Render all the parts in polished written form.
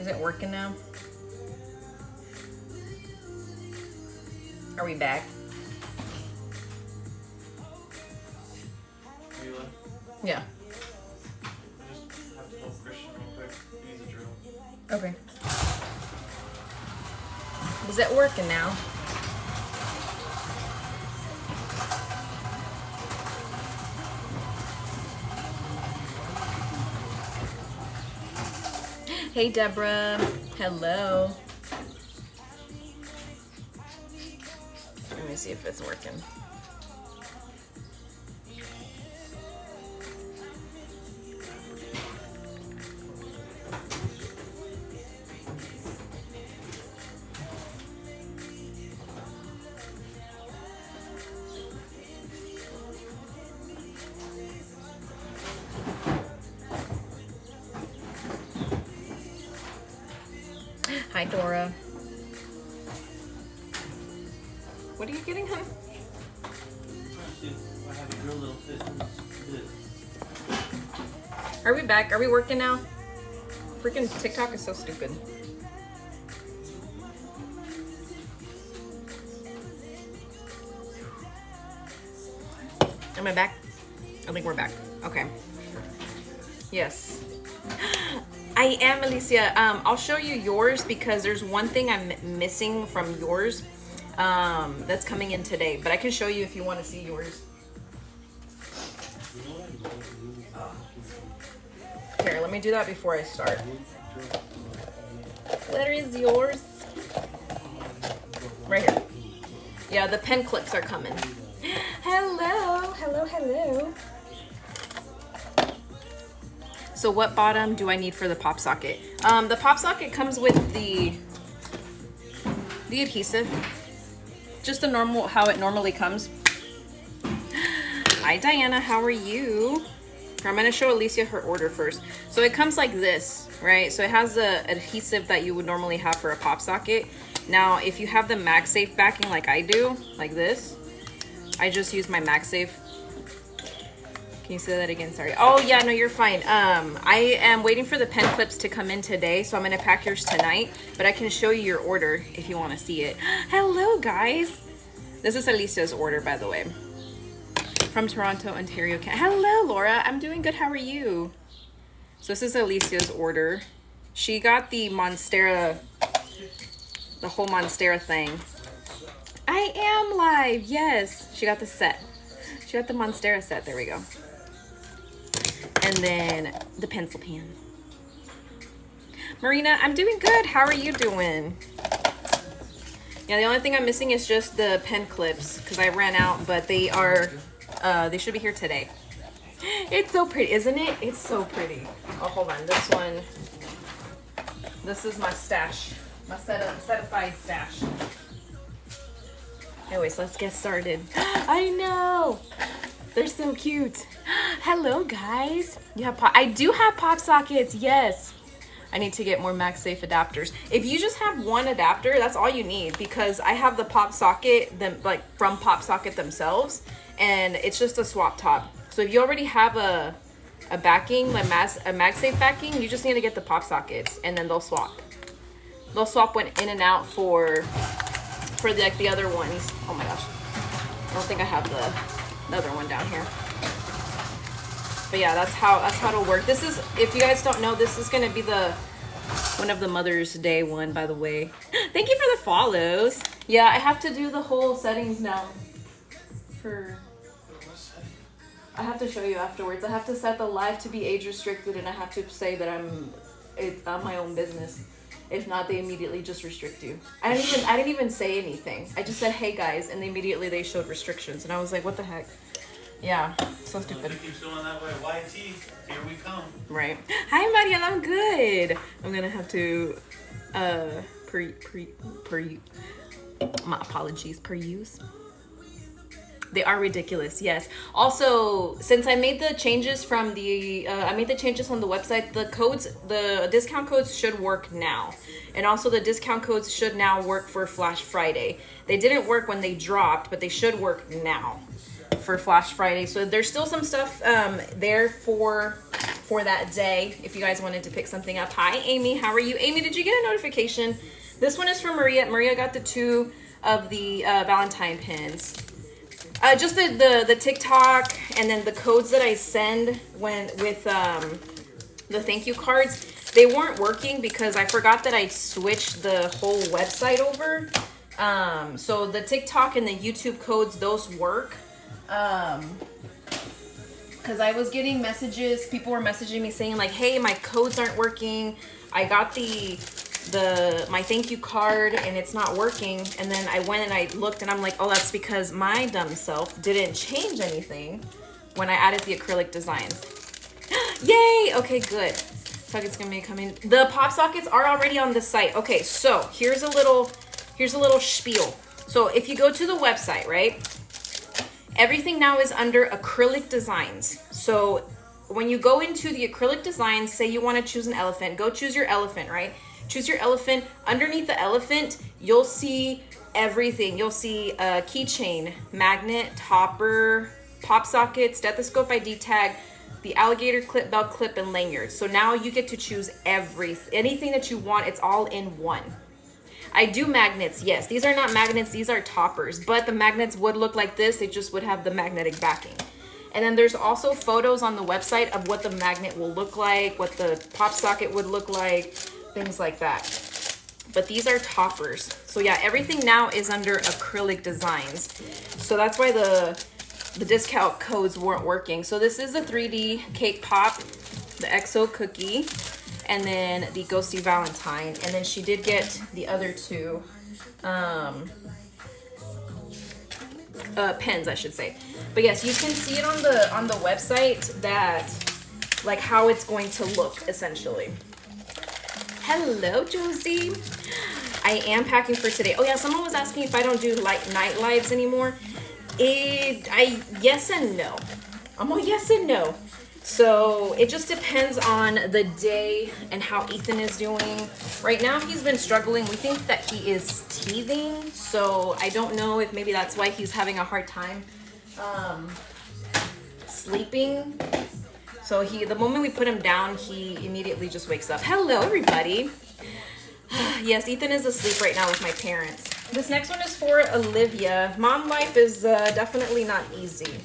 Is it working now? Are we back? Yeah. I just have to tell Christian real quick. He needs a drill. Okay. Is it working now? Hey, Deborah. Hello. Let me see if it's working. Hi, Dora. What are you getting, honey? I have a drill little fit. Are we back? Are we working now? Freaking TikTok is so stupid. Am I back? I think we're back. Okay. Yes. I am, Alicia. I'll show you yours because there's one thing I'm missing from yours that's coming in today. But I can show you if you want to see yours. Here, let me do that before I start. Where is yours? Right here. Yeah, the pen clips are coming. Hello, hello, hello. So what bottom do I need for the pop socket? The pop socket comes with the adhesive. Just the normal, how it normally comes. Hi Diana, how are you? I'm gonna show Alicia her order first. So it comes like this, right? So it has the adhesive that you would normally have for a pop socket. Now, if you have the MagSafe backing like I do, like this, I just use my MagSafe. Can you say that again? Sorry. Oh yeah, no, you're fine. I am waiting for the pen clips to come in today, so I'm gonna pack yours tonight, but I can show you your order if you wanna see it. Hello guys. This is Alicia's order, by the way. From Toronto, Ontario, Canada. Hello, Laura. I'm doing good. How are you? So this is Alicia's order. She got the Monstera, the whole Monstera thing. I am live. Yes. She got the set. She got the Monstera set. There we go. And then the pencil pan. Marina, I'm doing good. How are you doing? Yeah, the only thing I'm missing is just the pen clips because I ran out, but they are... they should be here today. It's so pretty, isn't it? It's so pretty. Oh, hold on. This one. This is my stash. My set aside stash. Anyways, let's get started. I know. They're so cute. Hello, guys. You have I do have pop sockets. Yes. I need to get more MagSafe adapters. If you just have one adapter, that's all you need because I have the pop socket, from pop socket themselves. And it's just a swap top. So if you already have a backing, a MagSafe backing, you just need to get the pop sockets and then they'll swap. They'll swap one in and out for the other ones. Oh my gosh. I don't think I have the other one down here. But yeah, that's how it'll work. This is, if you guys don't know, this is gonna be one of the Mother's Day one, by the way. Thank you for the follows. Yeah, I have to do the whole settings now. I have to show you afterwards. I have to set the live to be age restricted, and I have to say that it's my own business. If not, they immediately just restrict you. I didn't even say anything. I just said, "Hey guys," and they showed restrictions, and I was like, "What the heck?" Yeah, so stupid. Keep doing that way. YT, here we come. Right. Hi, Mariel. I'm good. I'm gonna have to my apologies, per use. They are ridiculous, yes. Also, since I made the changes from the website, the discount codes should work now. And also the discount codes should now work for Flash Friday. They didn't work when they dropped, but they should work now for Flash Friday. So there's still some stuff there for for that day if you guys wanted to pick something up. Hi, Amy. How are you? Amy, did you get a notification? This one is for Maria. Maria got the 2 of the Valentine pins. Just the TikTok and then the codes that I send with the thank you cards, they weren't working because I forgot that I switched the whole website over. So the TikTok and the YouTube codes, those work. Because I was getting messages, people were messaging me saying like, hey, my codes aren't working. I got my thank you card and it's not working. And then I went and I looked and I'm like, oh, that's because my dumb self didn't change anything when I added the acrylic designs. Yay! Okay, good. Sockets gonna be coming. The pop sockets are already on the site. Okay, so here's a little spiel. So if you go to the website, right? Everything now is under acrylic designs. So when you go into the acrylic designs, say you want to choose an elephant, go choose your elephant, right? Choose your elephant. Underneath the elephant, you'll see everything. You'll see a keychain, magnet, topper, pop socket, stethoscope ID tag, the alligator clip, belt clip, and lanyard. So now you get to choose anything that you want. It's all in one. I do magnets, yes. These are not magnets, these are toppers, but the magnets would look like this. They just would have the magnetic backing. And then there's also photos on the website of what the magnet will look like, what the pop socket would look like, things like that. But these are toppers. So yeah, everything now is under acrylic designs. So that's why the discount codes weren't working. So this is a 3D cake pop, the XO cookie, and then the Ghosty Valentine, and then she did get the other 2 pens, I should say. But yes, you can see it on the website that like how it's going to look essentially. Hello, Josie. I am packing for today. Oh yeah, someone was asking if I don't do night lives anymore. Yes and no. I'm all yes and no. So it just depends on the day and how Ethan is doing. Right now he's been struggling. We think that he is teething. So I don't know if maybe that's why he's having a hard time sleeping. So the moment we put him down, he immediately just wakes up. Hello, everybody. Yes, Ethan is asleep right now with my parents. This next one is for Olivia. Mom life is definitely not easy.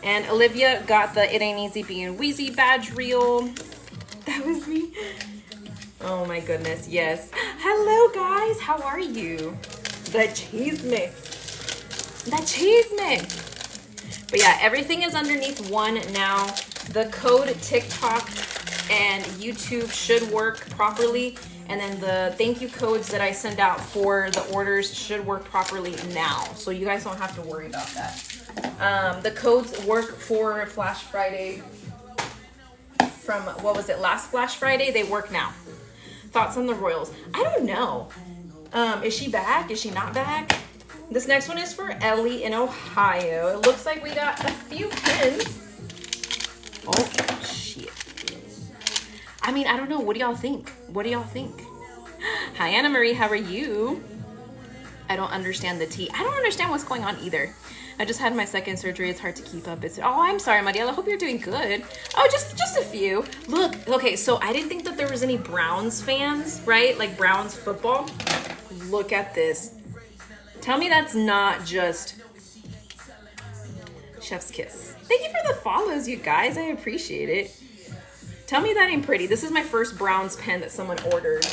And Olivia got the It Ain't Easy Being Wheezy badge reel. That was me. Oh my goodness, yes. Hello guys, how are you? The cheeseman. The cheeseman. But yeah, everything is underneath one now. The code TikTok and YouTube should work properly. And then the thank you codes that I send out for the orders should work properly now. So you guys don't have to worry about that. The codes work for Flash Friday from, what was it, last Flash Friday? They work now. Thoughts on the Royals? I don't know. Is she back? Is she not back? This next one is for Ellie in Ohio. It looks like we got a few pins. Oh, shit. I mean, I don't know. What do y'all think? What do y'all think? Hi, Anna Marie. How are you? I don't understand the tea. I don't understand what's going on either. I just had my second surgery. It's hard to keep up. Oh, I'm sorry, Mariela. I hope you're doing good. Oh, just a few. Look, okay, so I didn't think that there was any Browns fans, right? Like Browns football. Look at this. Tell me that's not just chef's kiss. Thank you for the follows, you guys. I appreciate it. Tell me that ain't pretty. This is my first Browns pen that someone ordered.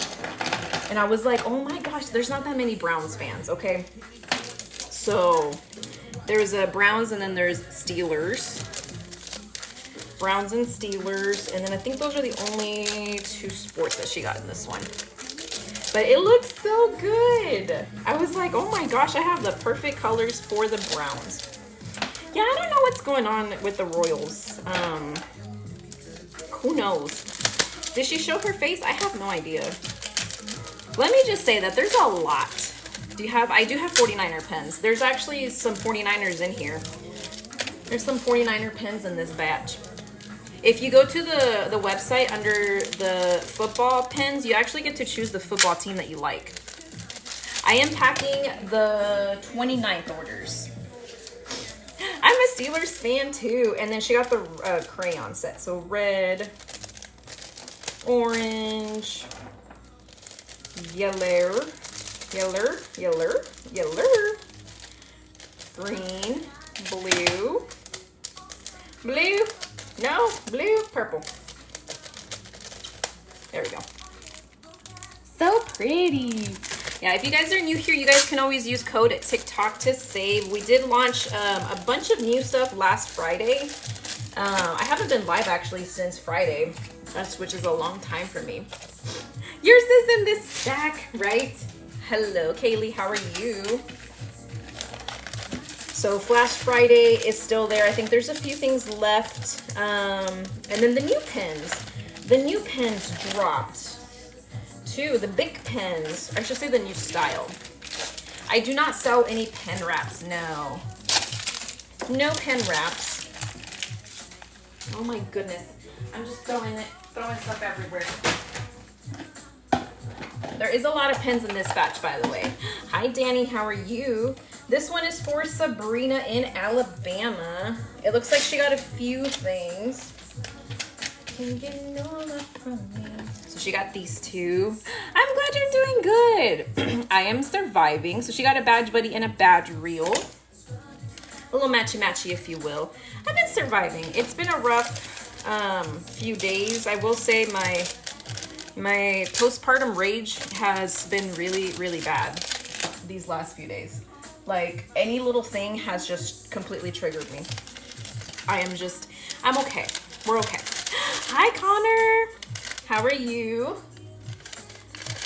And I was like, oh my gosh, there's not that many Browns fans, okay? So there's a Browns and then there's Steelers. Browns and Steelers. And then I think those are the only 2 sports that she got in this one. But it looks so good. I was like, oh my gosh, I have the perfect colors for the Browns. Yeah, I don't know what's going on with the Royals. Who knows? Did she show her face? I have no idea. Let me just say that there's a lot. I do have 49er pens. There's actually some 49ers in here. There's some 49er pens in this batch. If you go to the website under the football pens, you actually get to choose the football team that you like. I am packing the 29th orders. I missed Steelers fan too. And then she got the crayon set. So red, orange, yellow, green, blue, purple. There we go. So pretty. Yeah, if you guys are new here, you guys can always use code at TikTok to save. We did launch a bunch of new stuff last Friday. I haven't been live actually since Friday, which is a long time for me. Yours is in this stack, right? Hello, Kaylee, how are you? So Flash Friday is still there. I think there's a few things left. And then the new pens. The new pens dropped. The big pens, I should say the new style. I do not sell any pen wraps, no. No pen wraps. Oh my goodness. I'm just throwing stuff everywhere. There is a lot of pens in this batch, by the way. Hi, Danny, how are you? This one is for Sabrina in Alabama. It looks like she got a few things. Can you get no love from me? So she got these two. I'm glad you're doing good. I am surviving. So she got a badge buddy and a badge reel. A little matchy-matchy, if you will. I've been surviving. It's been a rough few days. I will say my postpartum rage has been really, really bad these last few days. Like, any little thing has just completely triggered me. I'm okay. We're okay. Hi, Connor. How are you?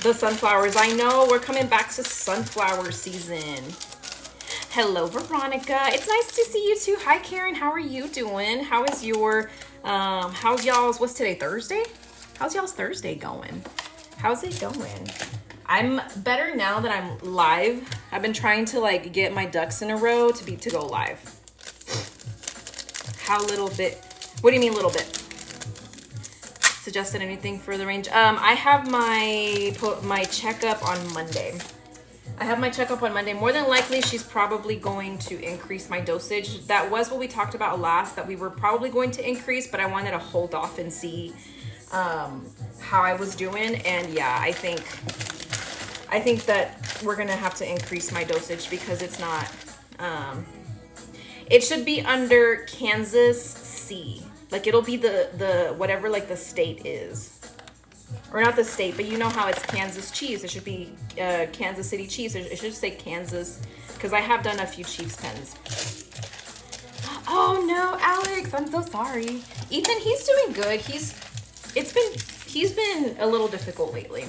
The sunflowers. I know we're coming back to sunflower season. Hello, Veronica. It's nice to see you too. Hi, Karen. How are you doing? How is your, how's y'all's, what's today, Thursday? How's y'all's Thursday going? How's it going? I'm better now that I'm live. I've been trying to like get my ducks in a row to go live. How little bit? What do you mean little bit? Suggested anything for the range? I have my checkup on Monday. More than likely, she's probably going to increase my dosage. That was what we talked about last, that we were probably going to increase, but I wanted to hold off and see how I was doing. And yeah, I think that we're gonna have to increase my dosage because it's not, it should be under Kansas C. Like it'll be the whatever like the state is. Or not the state, but you know how it's Kansas Chiefs. It should be Kansas City Chiefs. It should say Kansas, because I have done a few Chiefs pens. Oh no, Alex, I'm so sorry. Ethan, he's doing good. He's been a little difficult lately.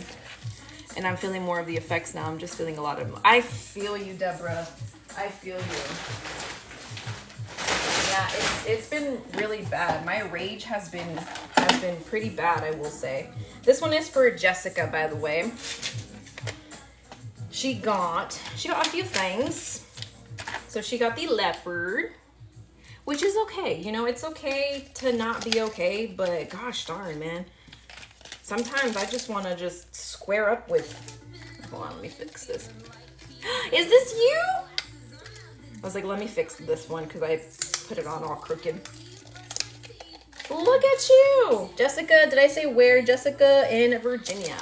And I'm feeling more of the effects now. I'm just feeling a lot of, I feel you, Deborah. I feel you. Yeah, it's been really bad. My rage has been pretty bad, I will say. This one is for Jessica, by the way. She got a few things. So she got the leopard, which is okay. You know, it's okay to not be okay, but gosh darn, man. Sometimes I just want to just square up with, hold on, let me fix this. Is this you? I was like, let me fix this one because I put it on all crooked. Look at you. Jessica, did I say where? Jessica in Virginia.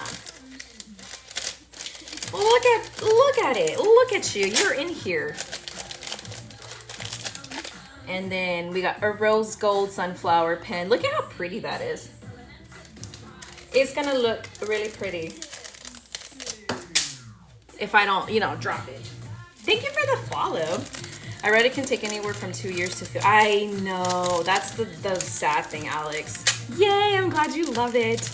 Look at it. Look at you. You're in here. And then we got a rose gold sunflower pen. Look at how pretty that is. It's gonna look really pretty if I don't, drop it. Thank you for the follow. I read it can take anywhere from 2 years to I know. That's the sad thing, Alex. Yay, I'm glad you love it.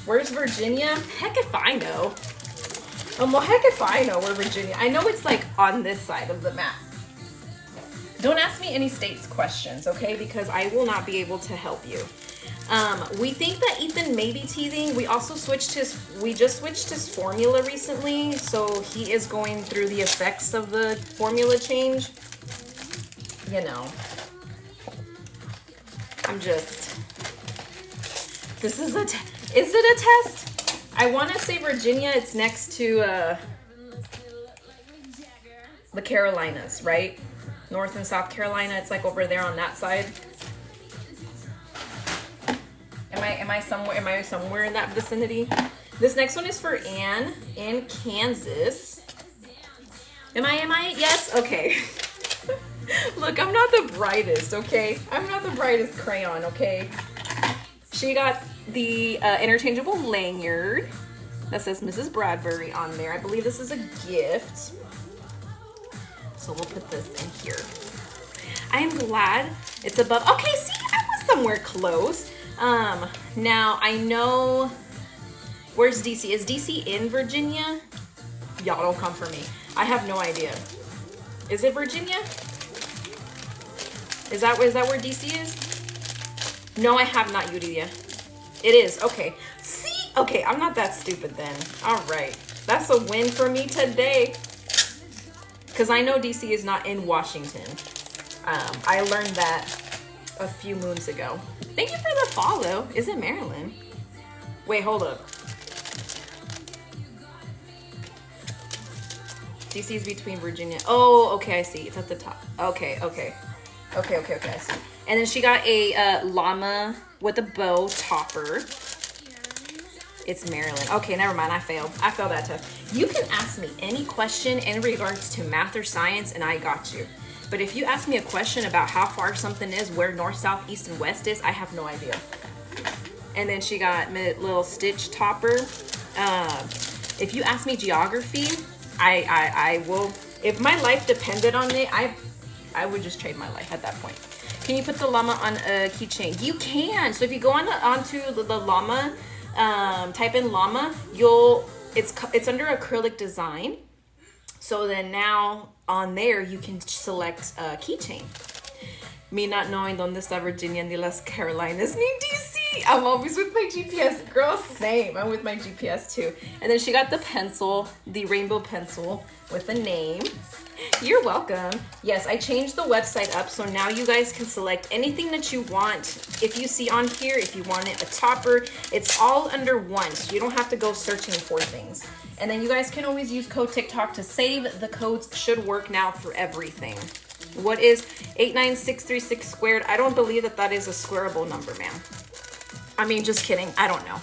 Where's Virginia? Heck if I know. Well, heck if I know where Virginia. I know it's like on this side of the map. Don't ask me any states questions, okay? Because I will not be able to help you. We think that Ethan may be teething. We just switched his formula recently, so he is going through the effects of the formula change. You know, this is is it a test? I want to say Virginia, it's next to the Carolinas, right? North and South Carolina. It's like over there on that side. Am I somewhere in that vicinity? This next one is for Anne in Kansas. Am I? Yes? Okay. Look, I'm not the brightest, okay? I'm not the brightest crayon, okay? She got the interchangeable lanyard that says Mrs. Bradbury on there. I believe this is a gift. So we'll put this in here. I am glad it's above. Okay, see, I was somewhere close. Now I know, where's DC? Is DC in Virginia? Y'all don't come for me. I have no idea. Is it Virginia? Is that where DC is? No, I have not, Yuridia. It is, okay. See, okay, I'm not that stupid then. All right, that's a win for me today. Because I know DC is not in Washington. I learned that a few moons ago. Thank you for the follow. Is it Maryland? Wait, hold up. DC is between Virginia. Oh, okay, I see. It's at the top. Okay, I see. And then she got a llama with a bow topper. It's Maryland. Okay, never mind. I failed that test. You can ask me any question in regards to math or science, and I got you. But if you ask me a question about how far something is, where north, south, east, and west is, I have no idea. And then she got my little stitch topper. If you ask me geography, I will. If my life depended on it, I would just trade my life at that point. Can you put the llama on a keychain? You can. So if you go onto the llama, type in llama, it's under acrylic design. So then now on there you can select a keychain. Me not knowing donde está Virginia ni las Carolinas ni DC. I'm always with my GPS. Girl, same. I'm with my GPS too. And then she got the pencil, the rainbow pencil with a name. You're welcome. Yes, I changed the website up, so now you guys can select anything that you want. If you see on here, if you want it a topper, it's all under one, so you don't have to go searching for things. And then you guys can always use code TikTok to save. The codes should work now for everything. What is 89636 squared? I don't believe that is a squareable number, ma'am. I mean, just kidding. I don't know,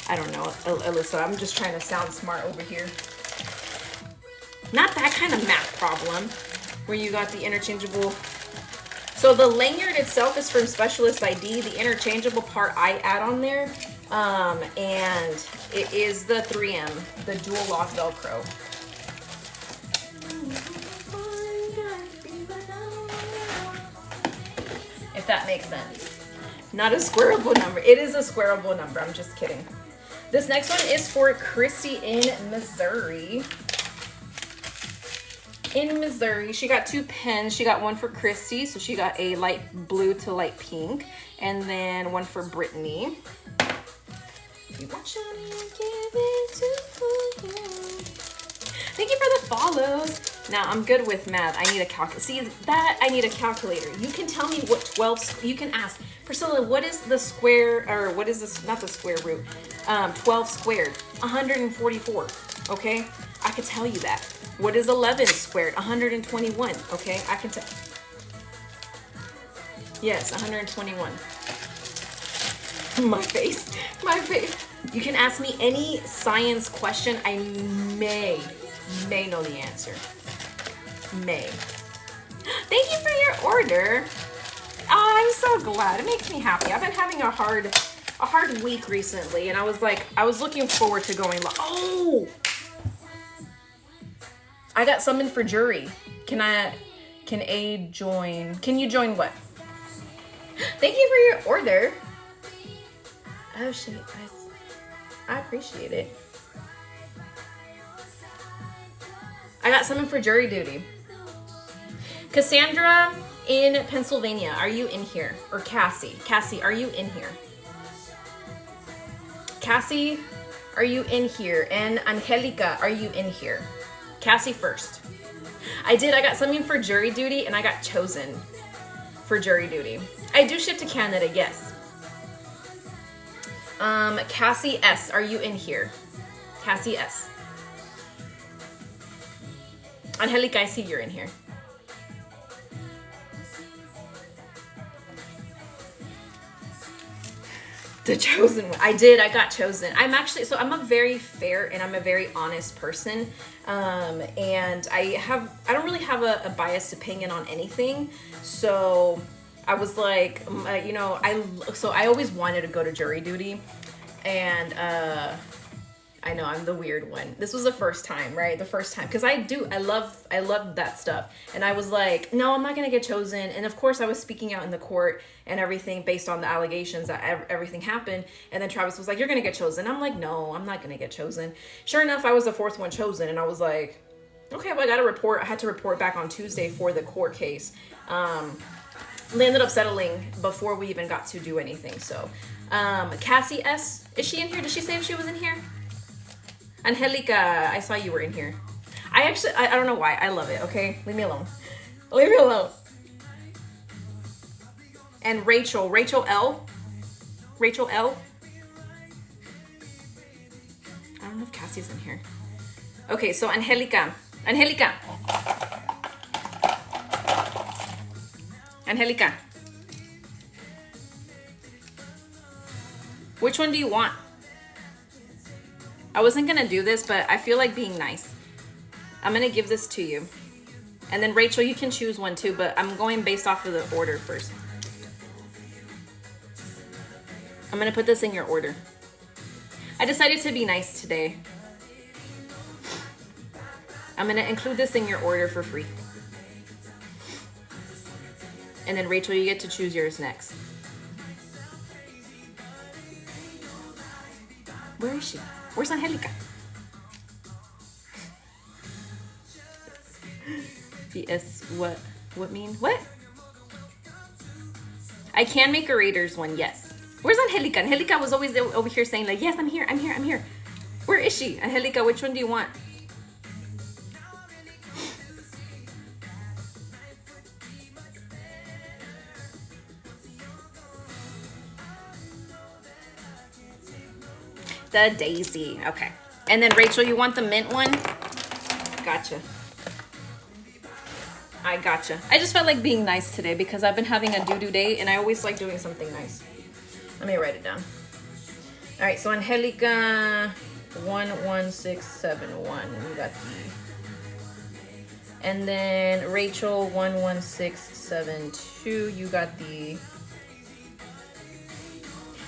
Alyssa. I'm just trying to sound smart over here. Not that kind of math problem where you got the interchangeable. So the lanyard itself is from Specialist ID. The interchangeable part I add on there. And it is the 3M, the dual lock Velcro. If that makes sense. Not a squareable number. It is a squareable number. I'm just kidding. This next one is for Chrissy in Missouri. In Missouri, she got 2 pens. She got one for Christy, so she got a light blue to light pink, and then one for Brittany. Thank you for the follows. Now I'm good with math. I need a calculator. See that? I need a calculator. You can tell me what 12. You can ask Priscilla, what is the square, or what is this? Not the square root. 12 squared. 144. Okay, I could tell you that. What is 11 squared? 121. Okay, I can tell. Yes, 121. My face. You can ask me any science question. I may know the answer. May. Thank you for your order. Oh, I'm so glad. It makes me happy. I've been having a hard week recently, and I was looking forward to going live. Oh, I got summoned for jury. Can A join? Can you join what? Thank you for your order. Oh shit, I appreciate it. I got summoned for jury duty. Cassandra in Pennsylvania, are you in here? Or Cassie? Cassie, are you in here? Cassie, are you in here? And Angelica, are you in here? Cassie first. I got summoned for jury duty, and I got chosen for jury duty. I do ship to Canada, yes. Cassie S, are you in here? Cassie S. Angelica, I see you're in here. The chosen one. I did. I got chosen. I'm actually, so I'm a very fair and I'm a very honest person. And I don't really have a biased opinion on anything. So I was like, you know, I always wanted to go to jury duty. And I know I'm the weird one. This was the first time, right? The first time. Because I love that stuff. And I was like, no, I'm not going to get chosen. And of course I was speaking out in the court and everything based on the allegations that everything happened. And then Travis was like, you're going to get chosen. I'm like, no, I'm not going to get chosen. Sure enough, I was the fourth one chosen. And I was like, okay, well, I had to report back on Tuesday for the court case. They ended up settling before we even got to do anything. So, Cassie S, is she in here? Did she say if she was in here? Angelica, I saw you were in here. I don't know why. I love it, okay? Leave me alone. Leave me alone. And Rachel L. I don't know if Cassie's in here. Okay, so Angelica. Which one do you want? I wasn't gonna do this, but I feel like being nice. I'm gonna give this to you. And then Rachel, you can choose one too, but I'm going based off of the order first. I'm gonna put this in your order. I decided to be nice today. I'm gonna include this in your order for free. And then Rachel, you get to choose yours next. Where is she? Where's Angelica? VS, what mean? What? I can make a Raiders one, yes. Where's Angelica? Angelica was always over here saying like, yes, I'm here. Where is she? Angelica, which one do you want? The Daisy. Okay. And then Rachel, you want the mint one? Gotcha. I gotcha. I just felt like being nice today because I've been having a doo-doo day and I always like doing something nice. Let me write it down. All right, so Angelica 11671. We got the. And then Rachel 11672. You got the.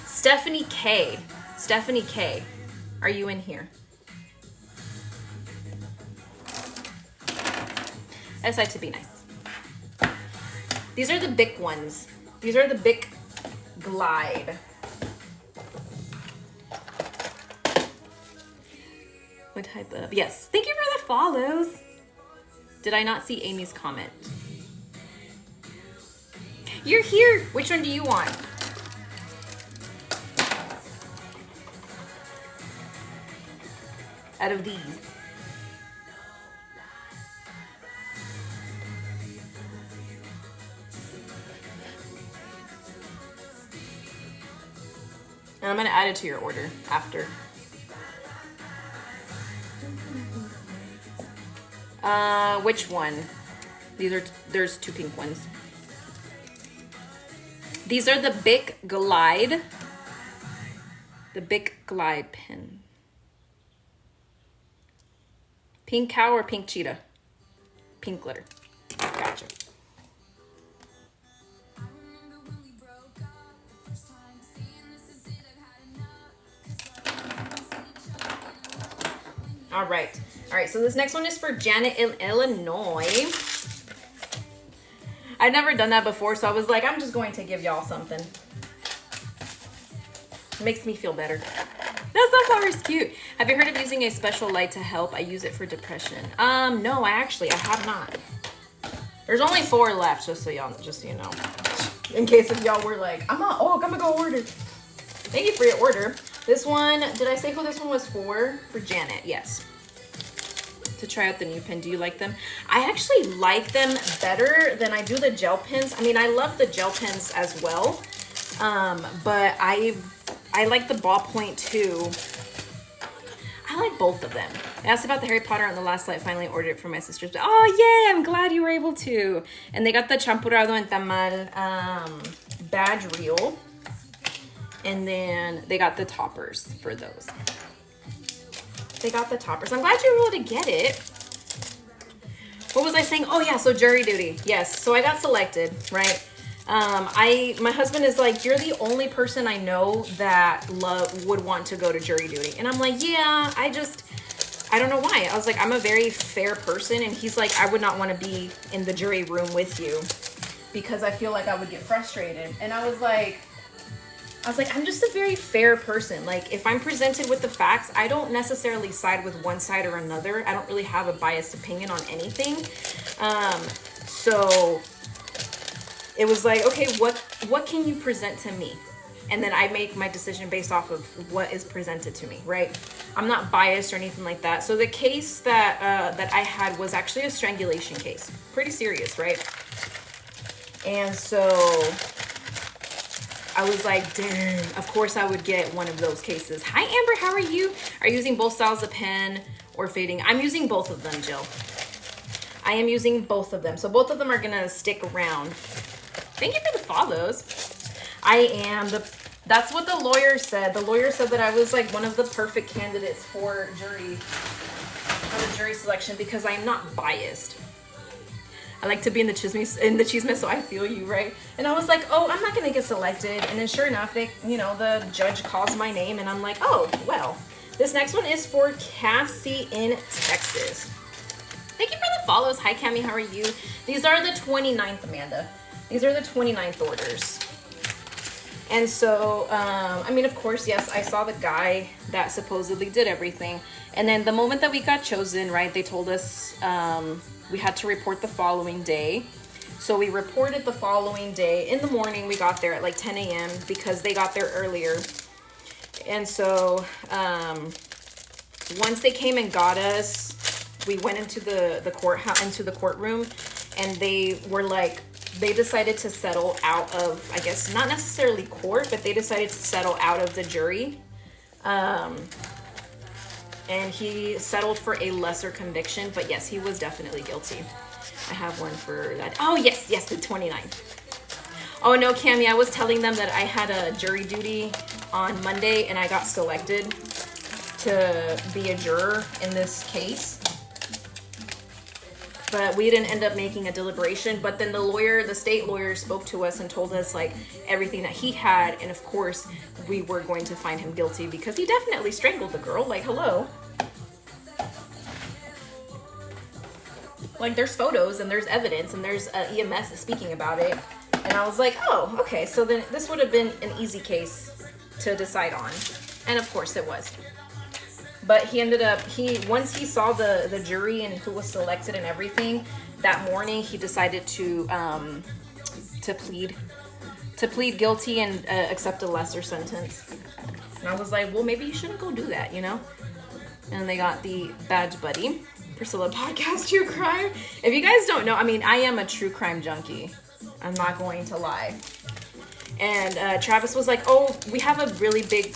Stephanie K. Stephanie K, are you in here? I decided to be nice. These are the big ones. These are the big Glide. What type of? Yes. Thank you for the follows. Did I not see Amy's comment? You're here. Which one do you want? Out of these. And I'm gonna add it to your order after. Which one? There's two pink ones. These are the Bic Glide. The Bic Glide pen. Pink cow or pink cheetah? Pink glitter. Gotcha. All right. So this next one is for Janet in Illinois. I've never done that before, so I was like, I'm just going to give y'all something. It makes me feel better. That sunflower is cute. Have you heard of using a special light to help? I use it for depression. No, I have not. There's only 4 left, just so you know. In case if y'all were like, I'm gonna go order. Thank you for your order. This one, did I say who this one was for? For Janet, yes. To try out the new pen. Do you like them? I actually like them better than I do the gel pens. I mean, I love the gel pens as well. But I like the ballpoint too. I like both of them. I asked about the Harry Potter on the last light. Finally ordered it for my sisters. Oh, yay! I'm glad you were able to. And they got the Champurrado en Tamal badge reel. And then they got the toppers for those. They got the toppers. I'm glad you were able to get it. What was I saying? Oh yeah, so jury duty. Yes, so I got selected, right? My husband is like, you're the only person I know that would want to go to jury duty. And I'm like, yeah, I don't know why. I was like, I'm a very fair person. And he's like, I would not want to be in the jury room with you because I feel like I would get frustrated. And I was like, I'm just a very fair person. Like, if I'm presented with the facts, I don't necessarily side with one side or another. I don't really have a biased opinion on anything. So it was like, okay, what can you present to me? And then I make my decision based off of what is presented to me, right? I'm not biased or anything like that. So the case that I had was actually a strangulation case. Pretty serious, right? And so I was like, dang, of course I would get one of those cases. Hi, Amber, how are you? Are you using both styles of pen or fading? I'm using both of them, Jill. I am using both of them. So both of them are gonna stick around. Thank you for the follows. That's what the lawyer said. The lawyer said that I was like one of the perfect candidates for the jury selection because I'm not biased. I like to be in the chismes, so I feel you, right? And I was like, oh, I'm not gonna get selected. And then sure enough, the judge calls my name and I'm like, oh, well. This next one is for Cassie in Texas. Thank you for the follows. Hi, Cami, how are you? These are the 29th, Amanda. These are the 29th orders. And so, of course, yes, I saw the guy that supposedly did everything. And then the moment that we got chosen, right, they told us we had to report the following day. So we reported the following day. In the morning, we got there at like 10 a.m. because they got there earlier. And so once they came and got us, we went into the courtroom, and they were like, they decided to settle out of, I guess, not necessarily court, but they decided to settle out of the jury. And he settled for a lesser conviction, but yes, he was definitely guilty. I have one for that. Oh, yes, the 29th. Oh, no, Cami, I was telling them that I had a jury duty on Monday, and I got selected to be a juror in this case. But we didn't end up making a deliberation. But then the state lawyer spoke to us and told us like everything that he had. And of course, we were going to find him guilty because he definitely strangled the girl. Like, hello. Like, there's photos and there's evidence and there's EMS speaking about it. And I was like, oh, okay. So then this would have been an easy case to decide on. And of course it was. But he ended up, once he saw the jury and who was selected and everything, that morning he decided to plead guilty and accept a lesser sentence. And I was like, well, maybe you shouldn't go do that, you know? And they got the badge buddy, Priscilla Podcast True Crime. If you guys don't know, I am a true crime junkie. I'm not going to lie. And Travis was like, oh, we have a really big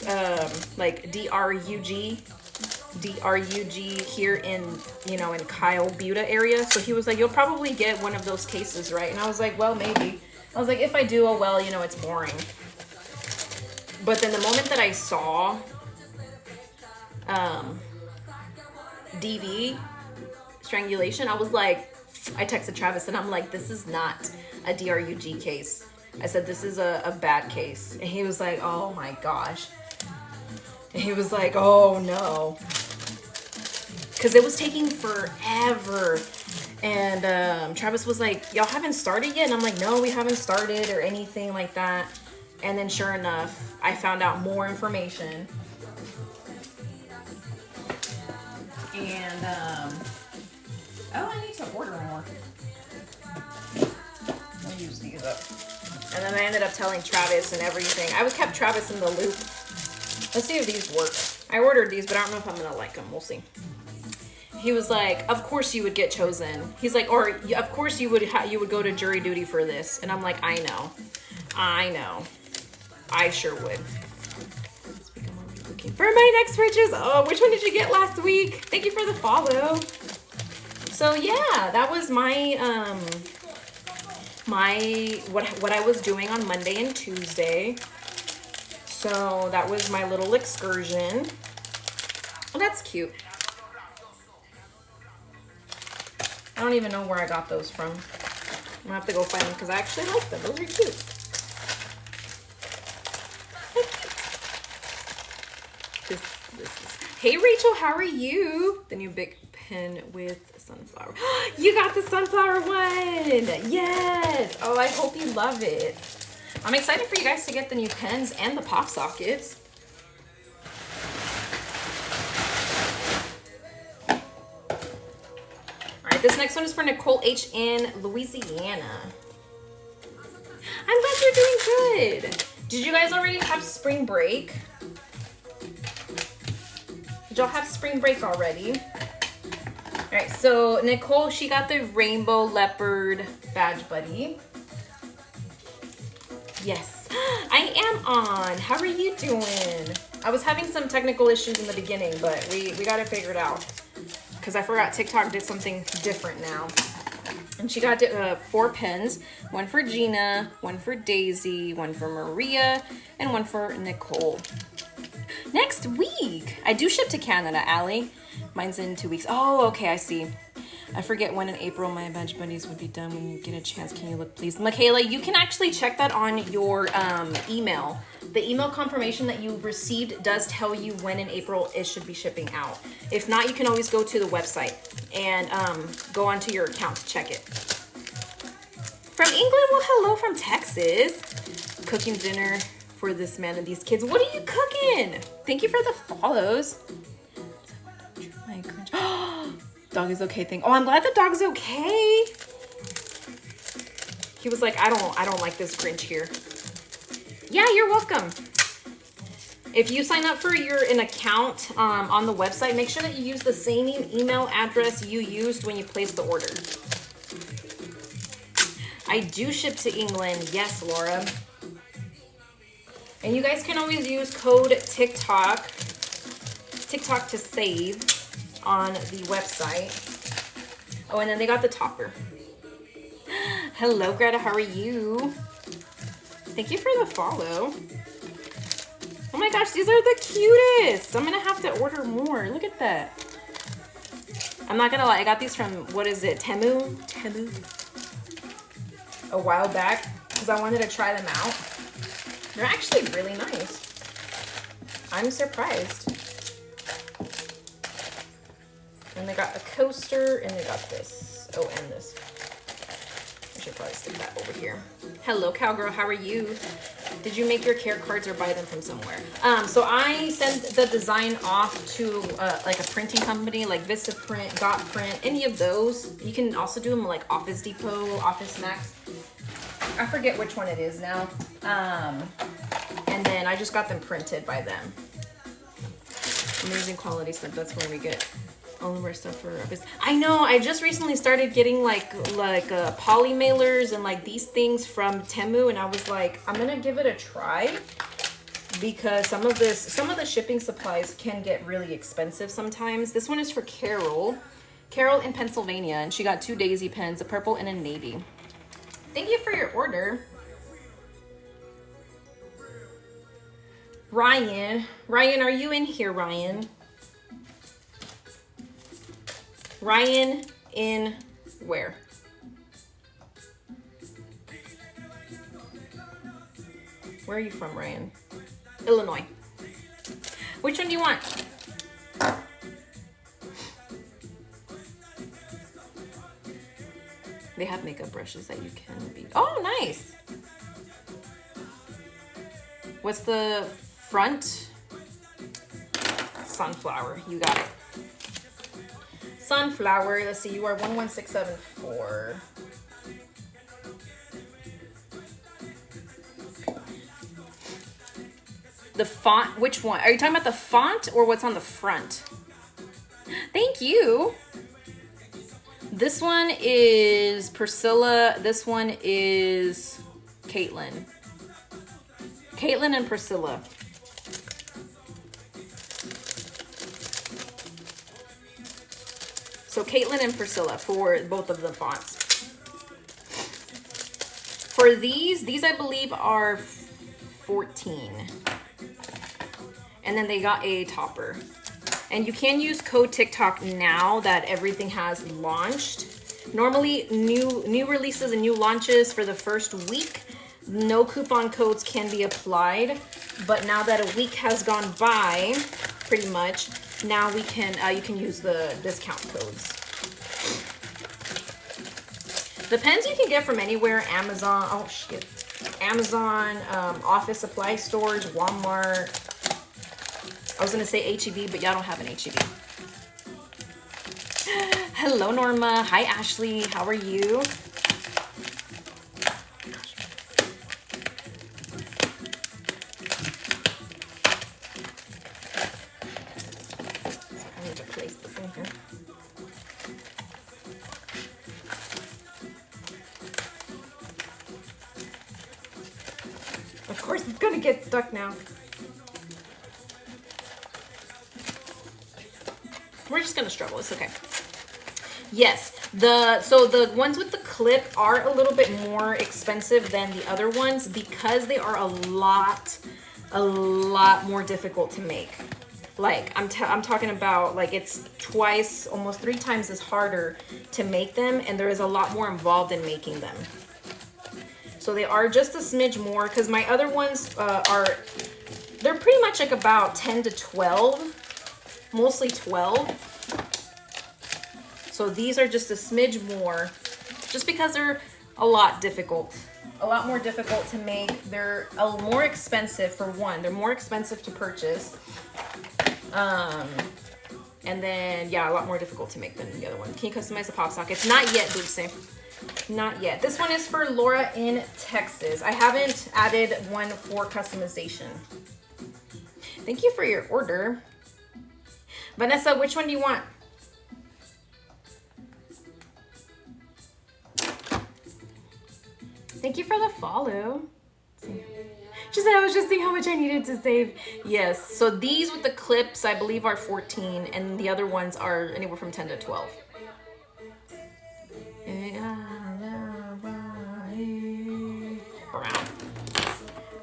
DRUG here in Kyle Buda area. So he was like, you'll probably get one of those cases, right? And I was like, well, maybe. I was like, if I do, oh well, it's boring. But then the moment that I saw DV strangulation, I was like, I texted Travis and I'm like, this is not a DRUG case. I said, this is a bad case. And he was like, oh my gosh. And he was like, oh no. Because it was taking forever. And Travis was like, y'all haven't started yet? And I'm like, no, we haven't started or anything like that. And then sure enough, I found out more information. And, I need to order more. I'll use these up. And then I ended up telling Travis and everything. I kept Travis in the loop. Let's see if these work. I ordered these, but I don't know if I'm gonna like them. We'll see. He was like, of course you would get chosen. He's like, or of course you would go to jury duty for this. And I'm like, I know. I sure would. Looking for my next purchase. Oh, which one did you get last week? Thank you for the follow. So yeah, that was my what I was doing on Monday and Tuesday. So that was my little excursion. Oh, that's cute. I don't even know where I got those from. I'm gonna have to go find them because I actually like them. Those are cute. This is... Hey Rachel, how are you? The new big pen with sunflower. You got the sunflower one! Yes! Oh, I hope you love it. I'm excited for you guys to get the new pens and the pop sockets. This next one is for Nicole H. in Louisiana. I'm glad you're doing good. Did you guys already have spring break? Did y'all have spring break already? All right, so Nicole, she got the rainbow leopard badge buddy. Yes, I am on. How are you doing? I was having some technical issues in the beginning, but we got it figured out. Because I forgot TikTok did something different now. And she got 4 pens. One for Gina, one for Daisy, one for Maria, and one for Nicole. Next week! I do ship to Canada, Allie. Mine's in 2 weeks. Oh, okay, I see. I forget when in April my badge buddies would be done. When you get a chance, can you look, please? Michaela, you can actually check that on your email. The email confirmation that you received does tell you when in April it should be shipping out. If not, you can always go to the website and go onto your account to check it. From England, well, hello from Texas. Cooking dinner for this man and these kids. What are you cooking? Thank you for the follows. Dog is okay thing. Oh, I'm glad the dog's okay. He was like, I don't like this Grinch here. Yeah, you're welcome. If you sign up for an account on the website, make sure that you use the same email address you used when you placed the order. I do ship to England. Yes, Laura. And you guys can always use code TikTok to save on the website. Oh, and then they got the topper. Hello, Greta. How are you? Thank you for the follow. Oh my gosh, these are the cutest. I'm gonna have to order more. Look at that. I'm not gonna lie, I got these from, what is it, Temu? A while back, because I wanted to try them out. They're actually really nice. I'm surprised. And they got a coaster, and they got this. Oh, and this. I should probably stick that over here. Hello, cowgirl. How are you? Did you make your care cards or buy them from somewhere? So I sent the design off to like a printing company, like Vistaprint, Got Print, any of those. You can also do them like Office Depot, Office Max. I forget which one it is now. And then I just got them printed by them. Amazing quality stuff. That's where we get all of our stuff for Office. I know. I just recently started getting like poly mailers and like these things from Temu, and I was like, I'm gonna give it a try because some of the shipping supplies can get really expensive sometimes. This one is for Carol in Pennsylvania, and she got 2 daisy pens, a purple and a navy. Thank you for your order. Ryan, are you in here, Ryan? Ryan in where? Where are you from, Ryan? Illinois. Which one do you want? They have makeup brushes that you can beat. Oh, nice. What's the front? Sunflower. You got it. Sunflower. Let's see. You are 11674. The font. Which one? Are you talking about the font or what's on the front? Thank you. This one is Priscilla. This one is Caitlin. Caitlin and Priscilla. So Caitlin and Priscilla for both of the fonts. For these I believe are 14. And then they got a topper. And you can use code TikTok now that everything has launched. Normally, new releases and new launches for the first week, no coupon codes can be applied. But now that a week has gone by, pretty much, now we can you can use the discount codes. The pens you can get from anywhere, Amazon, oh shit, Amazon, office supply stores, Walmart. I was gonna say H-E-B, but y'all don't have an H-E-B. Hello, Norma. Hi, Ashley. How are you? I need to place this in here. Of course, it's gonna get stuck now. We're just gonna struggle. It's okay. Yes, so the ones with the clip are a little bit more expensive than the other ones because they are a lot more difficult to make. Like I'm talking about, like, it's twice, almost 3 times as harder to make them, and there is a lot more involved in making them. So they are just a smidge more, because my other ones they're pretty much like about 10 to 12. Mostly 12. So these are just a smidge more, just because they're a lot more difficult to make. They're more expensive for one. They're more expensive to purchase. And then, yeah, a lot more difficult to make than the other one. Can you customize the pop sockets? Not yet, Dulce. Not yet. This one is for Laura in Texas. I haven't added one for customization. Thank you for your order. Vanessa, which one do you want? Thank you for the follow. She said I was just seeing how much I needed to save. Yes, so these with the clips, I believe, are 14, and the other ones are anywhere from 10 to 12.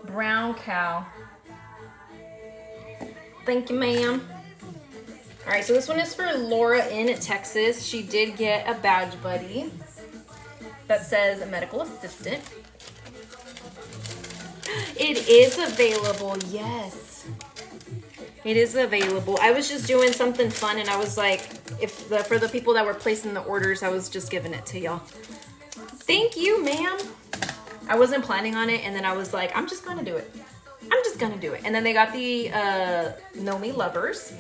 Brown cow. Thank you, ma'am. All right, so this one is for Laura in Texas. She did get a badge buddy that says medical assistant. It is available, yes. It is available. I was just doing something fun, and I was like, for the people that were placing the orders, I was just giving it to y'all. Thank you, ma'am. I wasn't planning on it, and then I was like, I'm just gonna do it. I'm just gonna do it. And then they got the Know Me Lovers.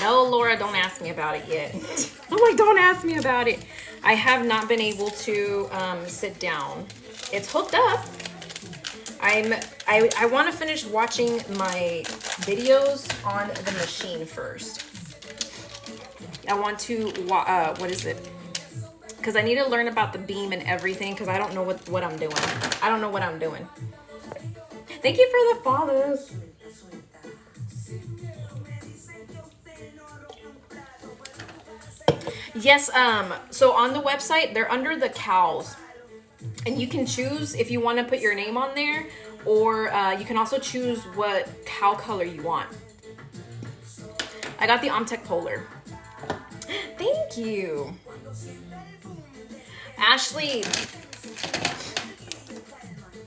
No, Laura, don't ask me about it yet. I'm like, don't ask me about it. I have not been able to sit down. It's hooked up. I want to finish watching my videos on the machine first. I want to, what is it? Because I need to learn about the beam and everything, because I don't know what I'm doing. I don't know what I'm doing. Thank you for the follows. Yes, so on the website, they're under the cows. And you can choose if you want to put your name on there, or you can also choose what cow color you want. I got the Omtech Polar. Thank you. Ashley,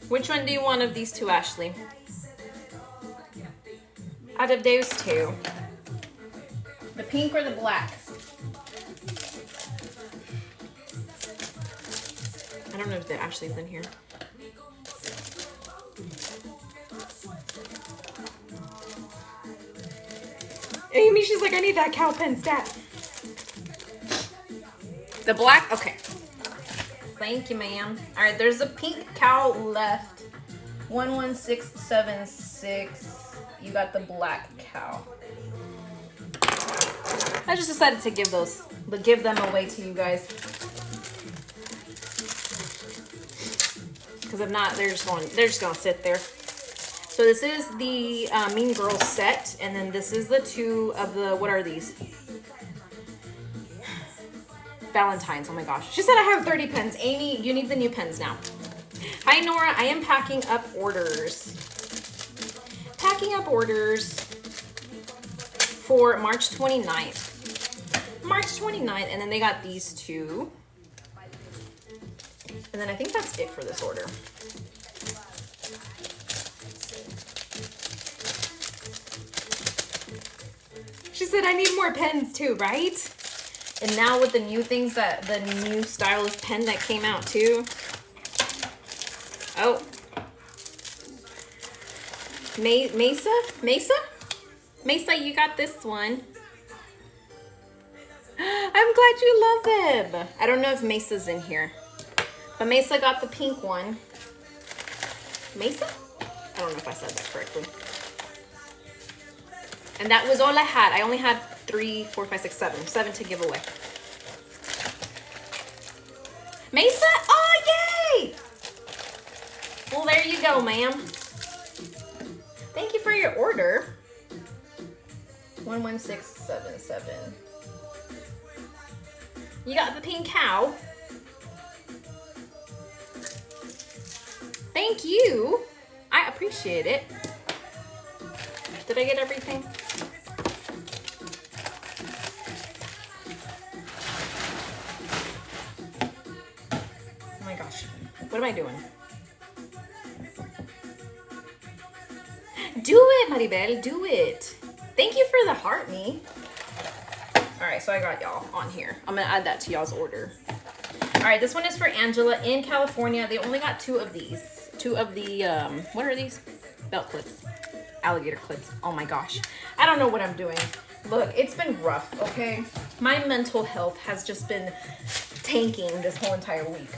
which one do you want of these two, Ashley? Out of those two. The pink or the black? I don't know if the Ashley's in here. Amy, she's like, I need that cow pen stat. The black? Okay. Thank you, ma'am. All right, there's a pink cow left. 11676. You got the black cow. I just decided to give them away to you guys. Because if not, they're just gonna sit there. So this is the Mean Girls set, and then this is the two of the, what are these? Valentine's, oh my gosh. She said I have 30 pens. Amy, you need the new pens now. Hi, Nora, I am packing up orders. packing up orders for March 29th. March 29th, and then they got these two. And then I think that's it for this order. She said, I need more pens too, right? And now with the new things that, the new stylus pen that came out too. Oh. Mesa? Mesa? Mesa, you got this one. I'm glad you love them. I don't know if Mesa's in here. But Mesa got the pink one. Mesa? I don't know if I said that correctly. And that was all I had. I only had 3, 4, 5, 6, 7. 7 to give away. Mesa? Oh, yay! Well, there you go, ma'am. Thank you for your order. 11677. You got the pink cow. Thank you. I appreciate it. Did I get everything? Oh my gosh. What am I doing? Do it, Maribel. Do it. Thank you for the heart me. All right, so I got y'all on here. I'm gonna add that to y'all's order. All right, this one is for Angela in California. They only got 2 of these. 2 of the, what are these? Belt clips. Alligator clips. Oh my gosh. I don't know what I'm doing. Look, it's been rough, okay? My mental health has just been tanking this whole entire week.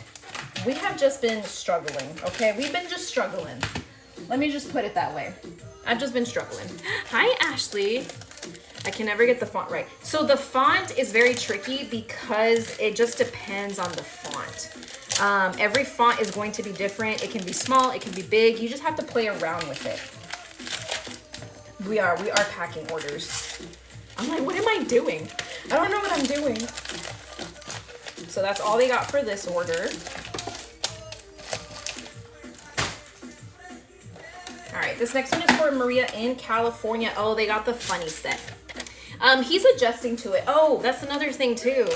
We have just been struggling, okay? We've been just struggling. Let me just put it that way. I've just been struggling. Hi, Ashley. I can never get the font right. So the font is very tricky because it just depends on the font. Every font is going to be different. It can be small, it can be big. You just have to play around with it. We are packing orders. I'm like, what am I doing? I don't know what I'm doing. So that's all they got for this order. All right, this next one is for Maria in California. Oh, they got the funny set. He's adjusting to it. Oh, that's another thing too.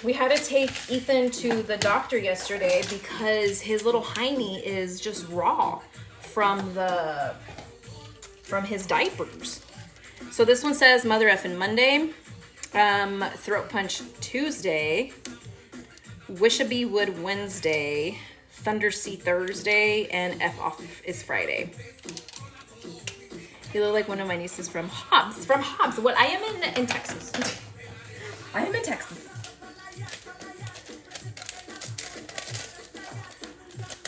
We had to take Ethan to the doctor yesterday because his little hiney is just raw from his diapers. So this one says Mother Effin' Monday, Throat Punch Tuesday, Wishabee Wood Wednesday, Thunder Sea Thursday, and F Off is Friday. You look like one of my nieces from Hobbs. From Hobbs. What? I am in Texas. I am in Texas.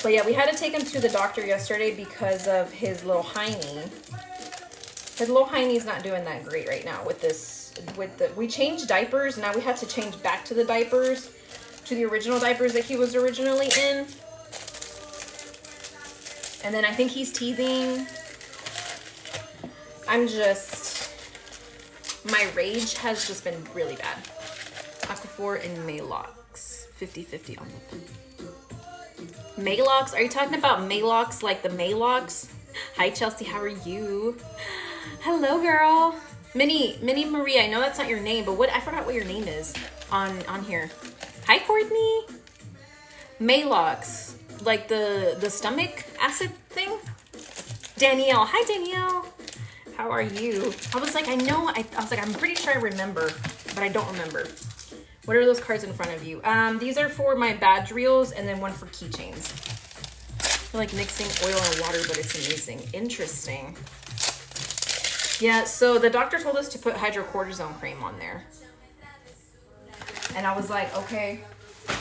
But yeah, we had to take him to the doctor yesterday because of his little hiney. His little hiney's not doing that great right now with this. We changed diapers. Now we have to change back to the diapers, to the original diapers that he was originally in. And then I think he's teething. My rage has just been really bad. Aquaphor and Malox. 50-50 on the Malox? Are you talking about Malox like the Malox? Hi Chelsea, how are you? Hello girl. Minnie Marie, I know that's not your name, but I forgot what your name is on here. Hi Courtney. Malox. Like the stomach acid thing? Danielle. Hi Danielle. How are you? I was like, I was like, I'm pretty sure I remember, but I don't remember. What are those cards in front of you? These are for my badge reels and then one for keychains. I like mixing oil and water, but it's amazing. Interesting. Yeah, so the doctor told us to put hydrocortisone cream on there. And I was like, okay.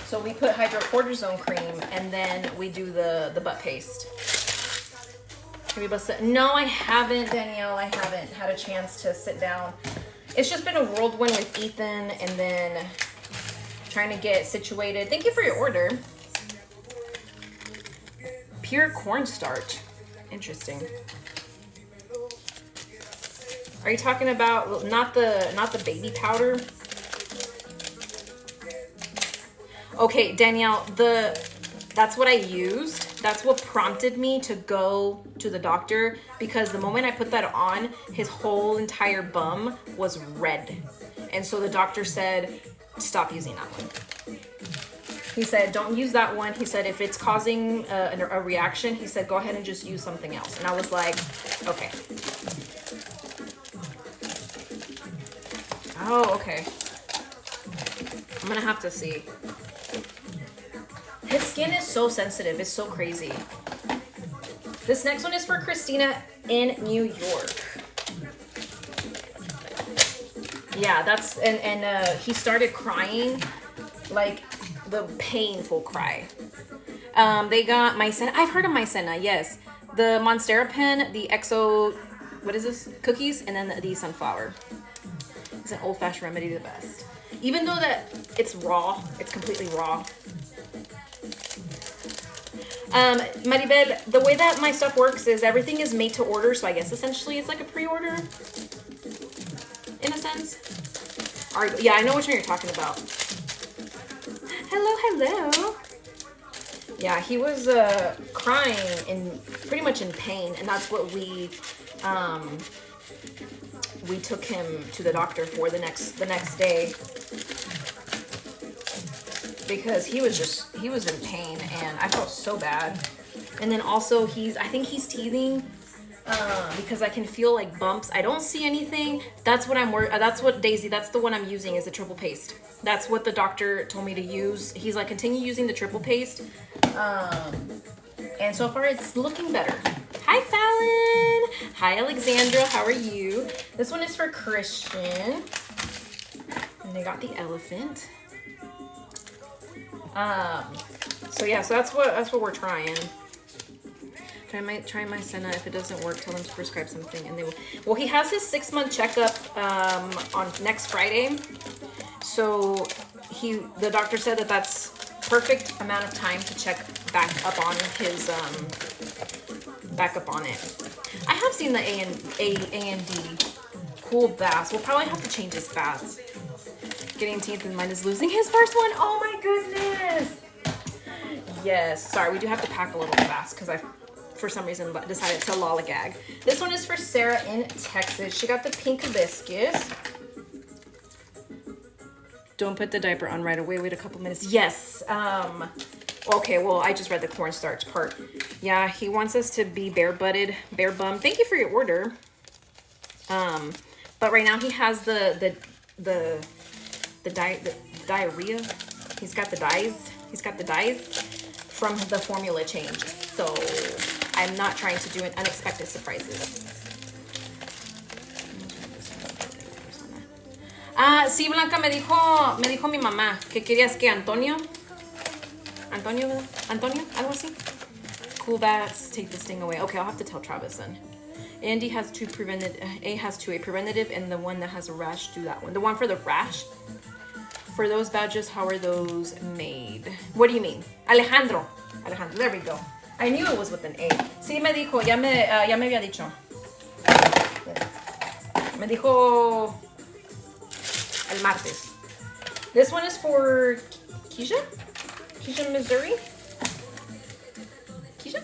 So we put hydrocortisone cream and then we do the butt paste. No, I haven't, Danielle. I haven't had a chance to sit down. It's just been a whirlwind with Ethan and then trying to get situated. Thank you for your order. Pure cornstarch. Interesting. Are you talking about not the baby powder? Okay, Danielle, that's what I used. That's what prompted me to go to the doctor, because the moment I put that on, his whole entire bum was red. And so the doctor said, stop using that one. He said, don't use that one. He said, if it's causing a reaction, he said, go ahead and just use something else. And I was like, okay. Oh, okay. I'm gonna have to see. His skin is so sensitive. It's so crazy. This next one is for Christina in New York. Yeah, that's, and he started crying, like the painful cry. They got Mycena. I've heard of Mycena, yes. The Monstera pen, the EXO, what is this? Cookies, and then the sunflower. It's an old-fashioned remedy, the best. Even though that it's raw, it's completely raw. Maribel, the way that my stuff works is everything is made to order, so I guess essentially it's like a pre-order, in a sense. Yeah, I know which one you're talking about. Hello, hello. Yeah, he was crying and pretty much in pain, and that's what we took him to the doctor for the next day, because he was in pain, and I felt so bad. And then also I think he's teething because I can feel like bumps. I don't see anything. That's what Daisy, that's the one I'm using, is the triple paste. That's what the doctor told me to use. He's like, continue using the triple paste. And so far it's looking better. Hi, Fallon. Hi, Alexandra. How are you? This one is for Christian. And they got the elephant. So yeah, so that's what we're trying. Try my Senna. If it doesn't work, tell them to prescribe something, and they will. Well, he has his 6-month checkup on next Friday. So the doctor said that that's perfect amount of time to check back up on his it. I have seen the A&D cool baths. We'll probably have to change his baths. Getting teeth in mine is losing his first one. Oh my goodness. Yes. Sorry, we do have to pack a little fast because I, for some reason, decided to lollygag. This one is for Sarah in Texas. She got the pink hibiscus. Don't put the diaper on right away. Wait a couple minutes. Yes. Okay, well, I just read the cornstarch part. Yeah, he wants us to be bare bum. Thank you for your order. But right now he has the diarrhea. He's got the dyes. He's got the dyes from the formula change. So I'm not trying to do unexpected surprises. Ah, sí, Blanca, me dijo mi mamá que querías que Antonio, algo así. Cool baths, take the sting away. Okay, I'll have to tell Travis then. Andy has two a preventative, and the one that has a rash, do that one. The one for the rash. For those badges, how are those made? What do you mean? Alejandro, there we go. I knew it was with an A. Sí, me dijo, ya me había dicho. Me dijo el martes. This one is for Keisha, Missouri. Keisha?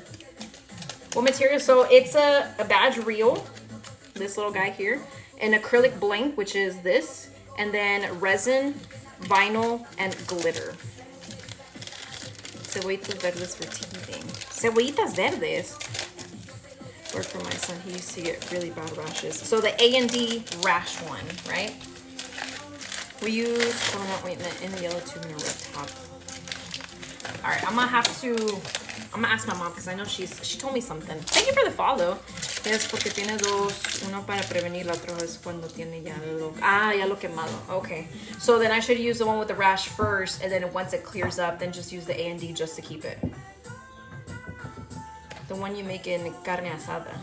What material? So it's a badge reel, this little guy here, an acrylic blank, which is this, and then resin, vinyl, and glitter. Cebollitas verdes for teething. Cebollitas verdes. Work for my son. He used to get really bad rashes. So the A&D rash one, right? We use permanent ointment in the yellow tube and a red top. All right, I'm gonna ask my mom because I know she told me something. Thank you for the follow. Yes, porque tiene dos, uno para prevenir, la otro es cuando tiene ya lo quemado. Okay, so then I should use the one with the rash first, and then once it clears up, then just use the A&D just to keep it. The one you make in carne asada.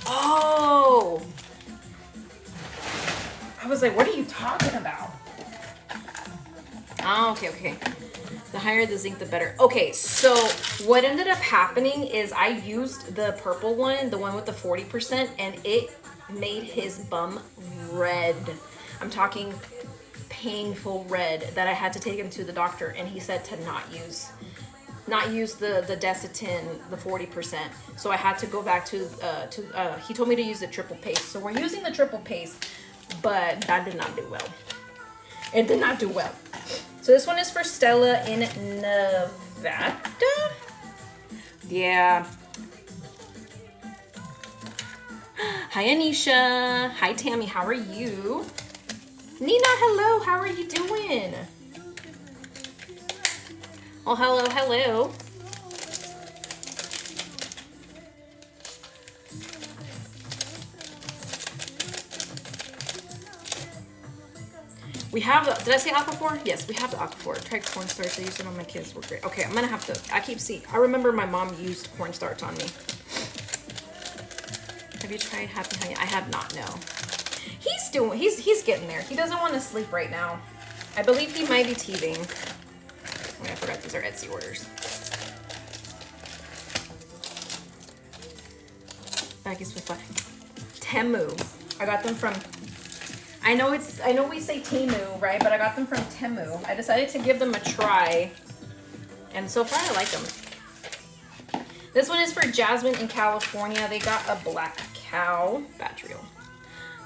Oh! I was like, what are you talking about? Oh, okay. The higher the zinc, the better. Okay, so what ended up happening is I used the purple one, the one with the 40%, and it made his bum red. I'm talking painful red that I had to take him to the doctor, and he said to not use the Desitin, the 40%. So I had to go back to he told me to use the triple paste. So we're using the triple paste, but that did not do well. It did not do well. So this one is for Stella in Nevada. Yeah. Hi, Anisha. Hi, Tammy. How are you? Nina, hello. How are you doing? Oh, hello, hello. We have, did I say Aquaphor? Yes, we have the Aquaphor. I tried cornstarch. I used it on my kids. We're great. Okay, I'm gonna have to, I remember my mom used cornstarch on me. Have you tried Happy Honey? I have not, no. He's getting there. He doesn't want to sleep right now. I believe he might be teething. Oh, I forgot these are Etsy orders. Baggies with fun. Temu. I got them from, I know we say Temu, right? But I got them from Temu. I decided to give them a try. And so far I like them. This one is for Jasmine in California. They got a black cow batch reel.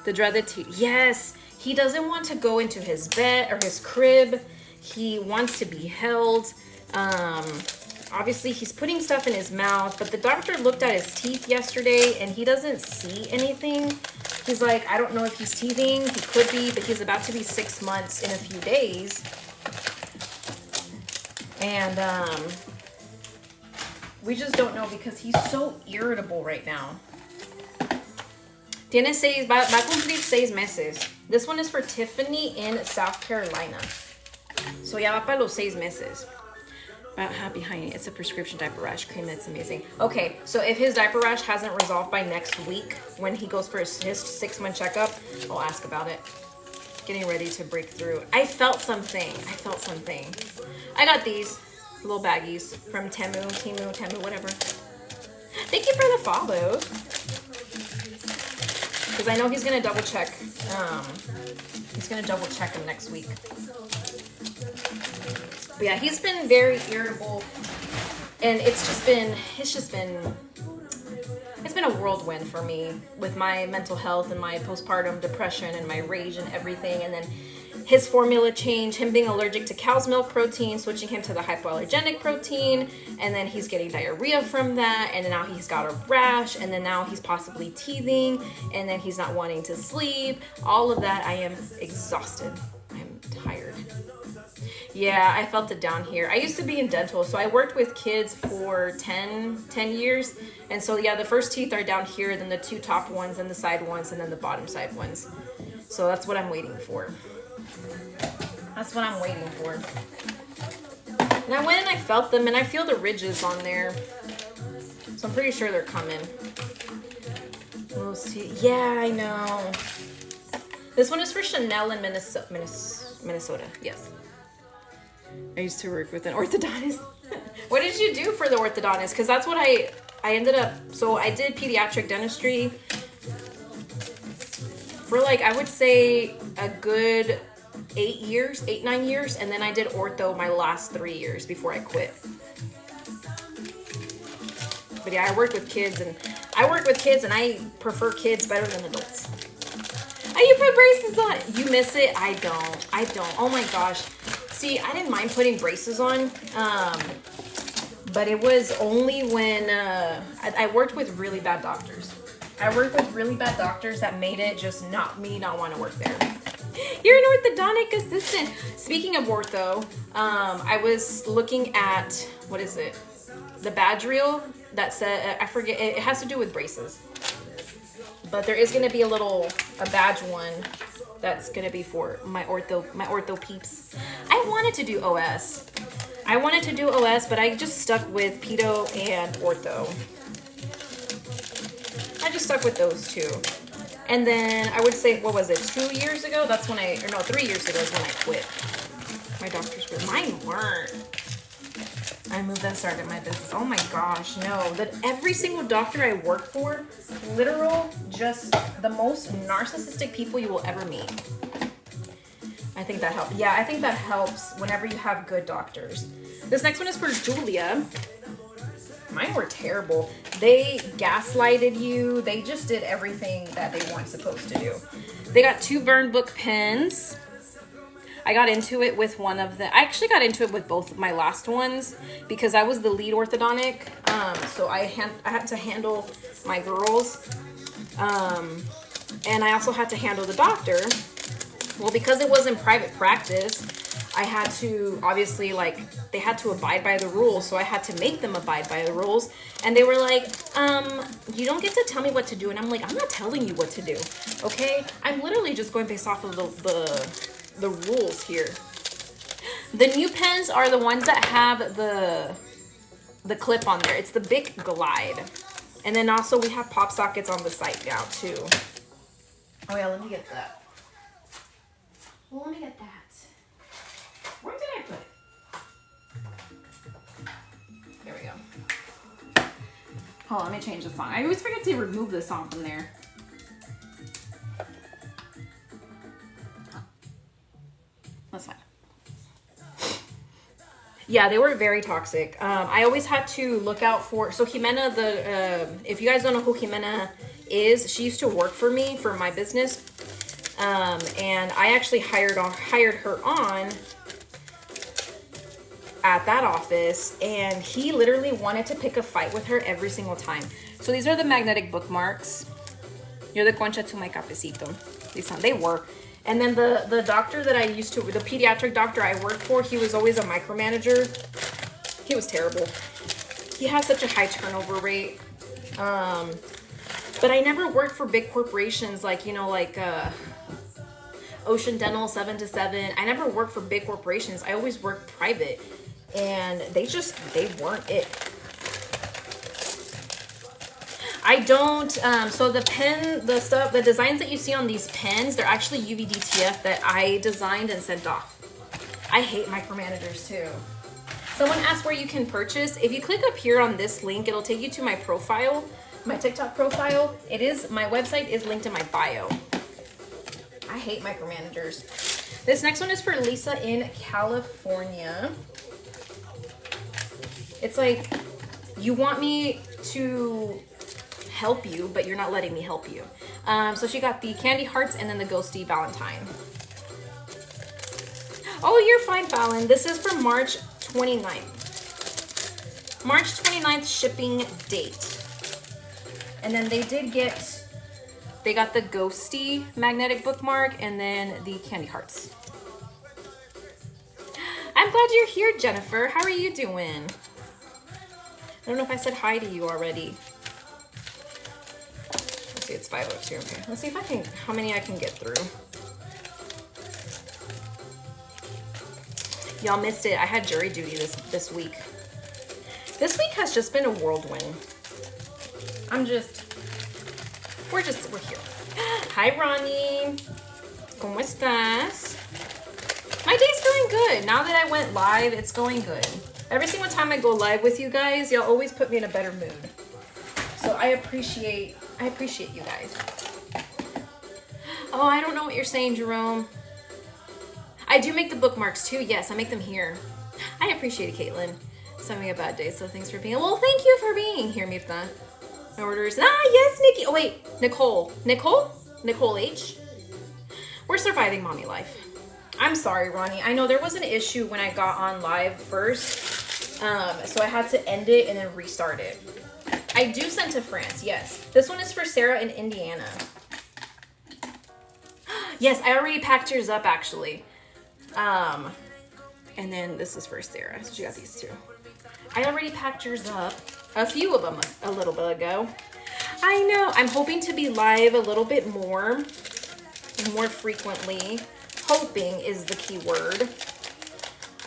The dreaded yes, he doesn't want to go into his bed or his crib. He wants to be held. Obviously he's putting stuff in his mouth, but the doctor looked at his teeth yesterday and he doesn't see anything. He's like, I don't know if he's teething. He could be, but he's about to be 6 months in a few days. And we just don't know because he's so irritable right now. Tiene va a cumplir 6 meses. This one is for Tiffany in South Carolina. So ya va para los 6 meses. About Happy Honey, it's a prescription diaper rash cream. That's amazing. Okay, so if his diaper rash hasn't resolved by next week, when he goes for his 6-month checkup, I'll ask about it. Getting ready to break through. I felt something. I got these little baggies from Temu, whatever. Thank you for the follow. Because I know he's gonna double check. He's gonna double check him next week. But yeah, he's been very irritable, and it's been a whirlwind for me with my mental health and my postpartum depression and my rage and everything. And then his formula change, him being allergic to cow's milk protein, switching him to the hypoallergenic protein, and then he's getting diarrhea from that, and then now he's got a rash, and then now he's possibly teething, and then he's not wanting to sleep. All of that, I am exhausted. I'm tired. Yeah, I felt it down here. I used to be in dental, so I worked with kids for 10 years. And so yeah, the first teeth are down here, then the 2 top ones, and the side ones, and then the bottom side ones. So that's what I'm waiting for. That's what I'm waiting for. And I went and I felt them, and I feel the ridges on there. So I'm pretty sure they're coming. We'll see. Yeah, I know. This one is for Chanel in Minnesota. Yes. I used to work with an orthodontist. What did you do for the orthodontist? Because that's what I ended up, so I did pediatric dentistry for like, I would say a good 9 years. And then I did ortho my last 3 years before I quit. But yeah, I work with kids and I prefer kids better than adults. Oh, you put braces on. You miss it? I don't. Oh my gosh. See, I didn't mind putting braces on, but it was only when I worked with really bad doctors. I worked with really bad doctors that made it just not want to work there. You're an orthodontic assistant. Speaking of ortho, I was looking at, what is it? The badge reel that said, I forget, it has to do with braces. But there is going to be a badge one that's going to be for my ortho peeps. I wanted to do OS. But I just stuck with pedo and ortho. I just stuck with those 2. And then I would say, what was it, 2 years ago? 3 years ago is when I quit. My doctors were, mine weren't. I moved and started my business. Oh my gosh, no. That every single doctor I worked for, literal, just the most narcissistic people you will ever meet. I think that helps. Yeah, I think that helps whenever you have good doctors. This next one is for Julia. Mine were terrible. They gaslighted you. They just did everything that they weren't supposed to do. They got 2 burn book pens. I got into it with one of the, I actually got into it with both of my last ones because I was the lead orthodontic. So I had to handle my girls. And I also had to handle the doctor. Well, because it wasn't private practice, I had to, obviously, like, they had to abide by the rules, so I had to make them abide by the rules. And they were like, you don't get to tell me what to do. And I'm like, I'm not telling you what to do, okay? I'm literally just going based off of the rules here. The new pens are the ones that have the clip on there. It's the Bic Glide. And then also we have pop sockets on the site now, too. Oh, yeah, let me get that. Well, let me get that. Where did I put it? There we go. Hold on, let me change the song. I always forget to remove the song from there. That's fine. Yeah, they were very toxic. I always had to look out for, so Jimena, if you guys don't know who Jimena is, she used to work for me for my business. And I actually hired her on at that office, and he literally wanted to pick a fight with her every single time. So these are the magnetic bookmarks. You're the concha to my cafecito. They were. And then the doctor that I used to, the pediatric doctor I worked for, he was always a micromanager. He was terrible. He had such a high turnover rate. But I never worked for big corporations like, you know, like Ocean Dental 7 to 7. I never worked for big corporations. I always worked private. And they weren't it. I don't, so the pen, the designs that you see on these pens, they're actually UV-DTF that I designed and sent off. I hate micromanagers too. Someone asked where you can purchase. If you click up here on this link, it'll take you to my profile, my TikTok profile. My website is linked in my bio. I hate micromanagers. This next one is for Lisa in California. It's like, you want me to help you, but you're not letting me help you. So she got the candy hearts and then the ghosty Valentine. Oh, you're fine, Fallon. This is for March 29th. March 29th shipping date. And then they got the ghosty magnetic bookmark and then the candy hearts. I'm glad you're here, Jennifer. How are you doing? I don't know if I said hi to you already. Let's see, it's 5:02. Okay, let's see if how many I can get through. Y'all missed it. I had jury duty this week. This week has just been a whirlwind. We're here. Hi, Ronnie. ¿Cómo estás? My day's going good. Now that I went live, it's going good. Every single time I go live with you guys, y'all always put me in a better mood. So I appreciate you guys. Oh, I don't know what you're saying, Jerome. I do make the bookmarks too. Yes, I make them here. I appreciate it, Caitlin. It's having a bad day, so thanks for being. Well, thank you for being here, Mirta. My orders. Yes, Nikki. Oh wait, Nicole H. We're surviving mommy life. I'm sorry, Ronnie. I know there was an issue when I got on live first, so I had to end it and then restart it. I do send to France, yes. This one is for Sarah in Indiana. Yes, I already packed yours up, actually. And then this is for Sarah, so she got these two. I already packed yours up, a few of them a little bit ago. I know, I'm hoping to be live a little bit more frequently. Hoping is the key word.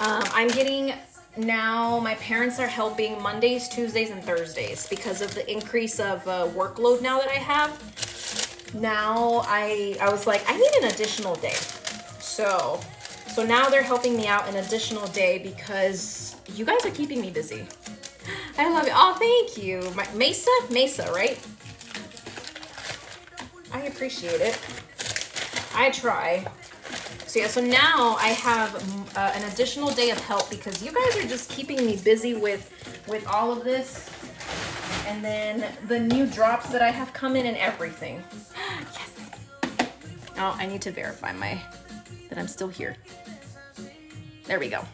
I'm getting now, my parents are helping Mondays, Tuesdays, and Thursdays because of the increase of workload now that I have. Now I was like, I need an additional day. So now they're helping me out an additional day because you guys are keeping me busy. I love it. Oh, thank you. Mesa, right? I appreciate it. I try. So yeah, so now I have an additional day of help because you guys are just keeping me busy with all of this. And then the new drops that I have coming and everything. Yes. Oh, I need to verify that I'm still here. There we go.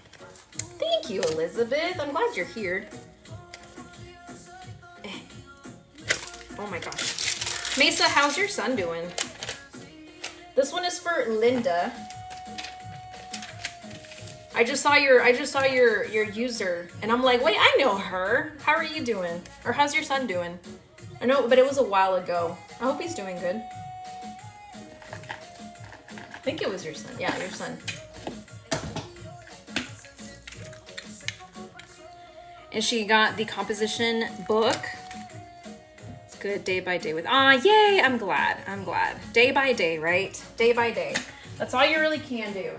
Thank you, Elizabeth. I'm glad you're here. Oh my gosh. Mesa, how's your son doing? This one is for Linda. I just saw your user and I'm like, wait, I know her. How are you doing? Or how's your son doing? I know, but it was a while ago. I hope he's doing good. I think it was your son. Yeah, your son. And she got the composition book. It's good, day by day with, yay, I'm glad. Day by day, right? Day by day. That's all you really can do.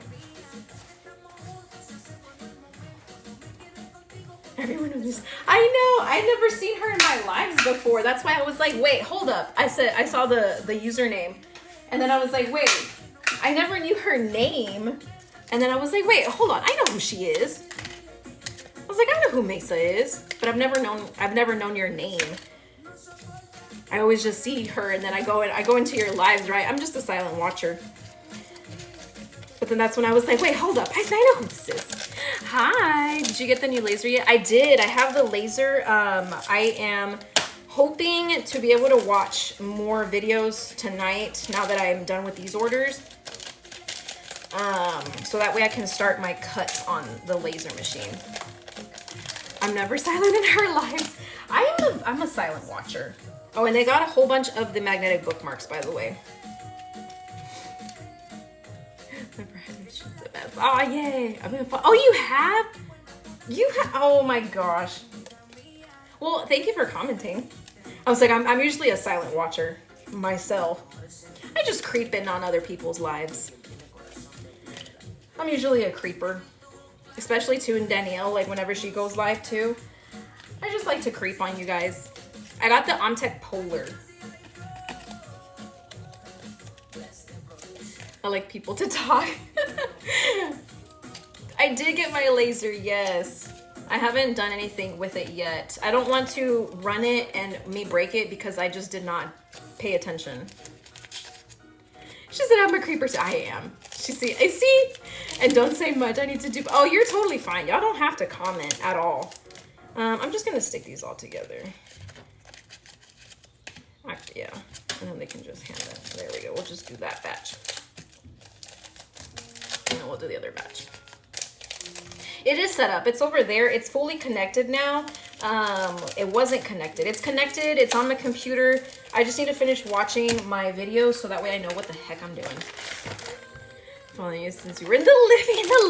Everyone knows. I know, I'd never seen her in my lives before. That's why I was like, wait, hold up. I saw the username. And then I was like, wait, I never knew her name. And then I was like, wait, hold on, I know who she is. I was like, I know who Mesa is, but I've never known your name. I always just see her and then I go into your lives, right? I'm just a silent watcher. But then that's when I was like, wait, hold up. I know who this is. Hi, did you get the new laser yet? I did, I have the laser. I am hoping to be able to watch more videos tonight now that I'm done with these orders. So that way I can start my cuts on the laser machine. I'm never silent in her lives. I'm a silent watcher. Oh, and they got a whole bunch of the magnetic bookmarks, by the way. She's the best. Oh, yay. Oh, you have? Oh my gosh. Well, thank you for commenting. I was like, I'm usually a silent watcher myself. I just creep in on other people's lives. I'm usually a creeper. Especially too in Danielle, like whenever she goes live too. I just like to creep on you guys. I got the Omtech Polar. I like people to talk. I did get my laser, yes. I haven't done anything with it yet. I don't want to run it and me break it because I just did not pay attention. She said I'm a creeper. I am. I see. And don't say much. I need to do. Oh, you're totally fine. Y'all don't have to comment at all. I'm just gonna stick these all together. Actually, yeah. And then they can just hand that. There we go. We'll just do that batch. And then we'll do the other batch. It is set up. It's over there. It's fully connected now. It wasn't connected. It's connected. It's on my computer. I just need to finish watching my videos so that way I know what the heck I'm doing. Following you since you were in the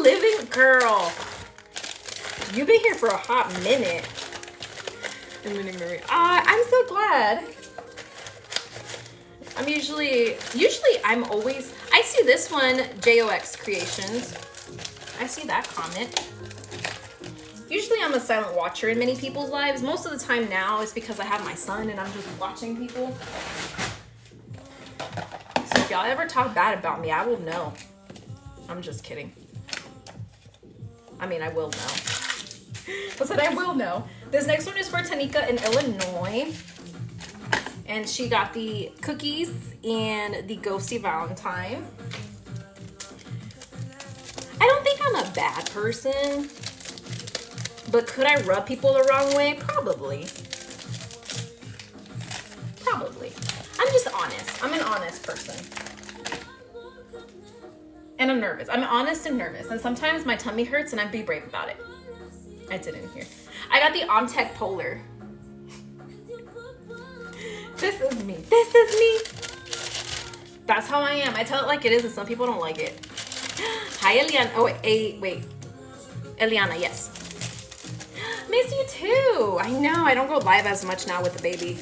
living girl. You've been here for a hot minute. I'm so glad. I'm usually I see this one, JOX Creations. I see that comment. Usually I'm a silent watcher in many people's lives. Most of the time now it's because I have my son and I'm just watching people. So if y'all ever talk bad about me, I will know. I'm just kidding. I mean, I will know. I said I will know. This next one is for Tanika in Illinois. And she got the cookies and the Ghosty Valentine. I don't think I'm a bad person. But could I rub people the wrong way? Probably. Probably. I'm just honest. I'm an honest person. And I'm nervous. I'm honest and nervous. And sometimes my tummy hurts and I'd be brave about it. I didn't hear. I got the Omtech Polar. This is me. This is me. That's how I am. I tell it like it is and some people don't like it. Hi, Eliana. Oh, wait. Eliana, yes. Miss you too. I know. I don't go live as much now with the baby.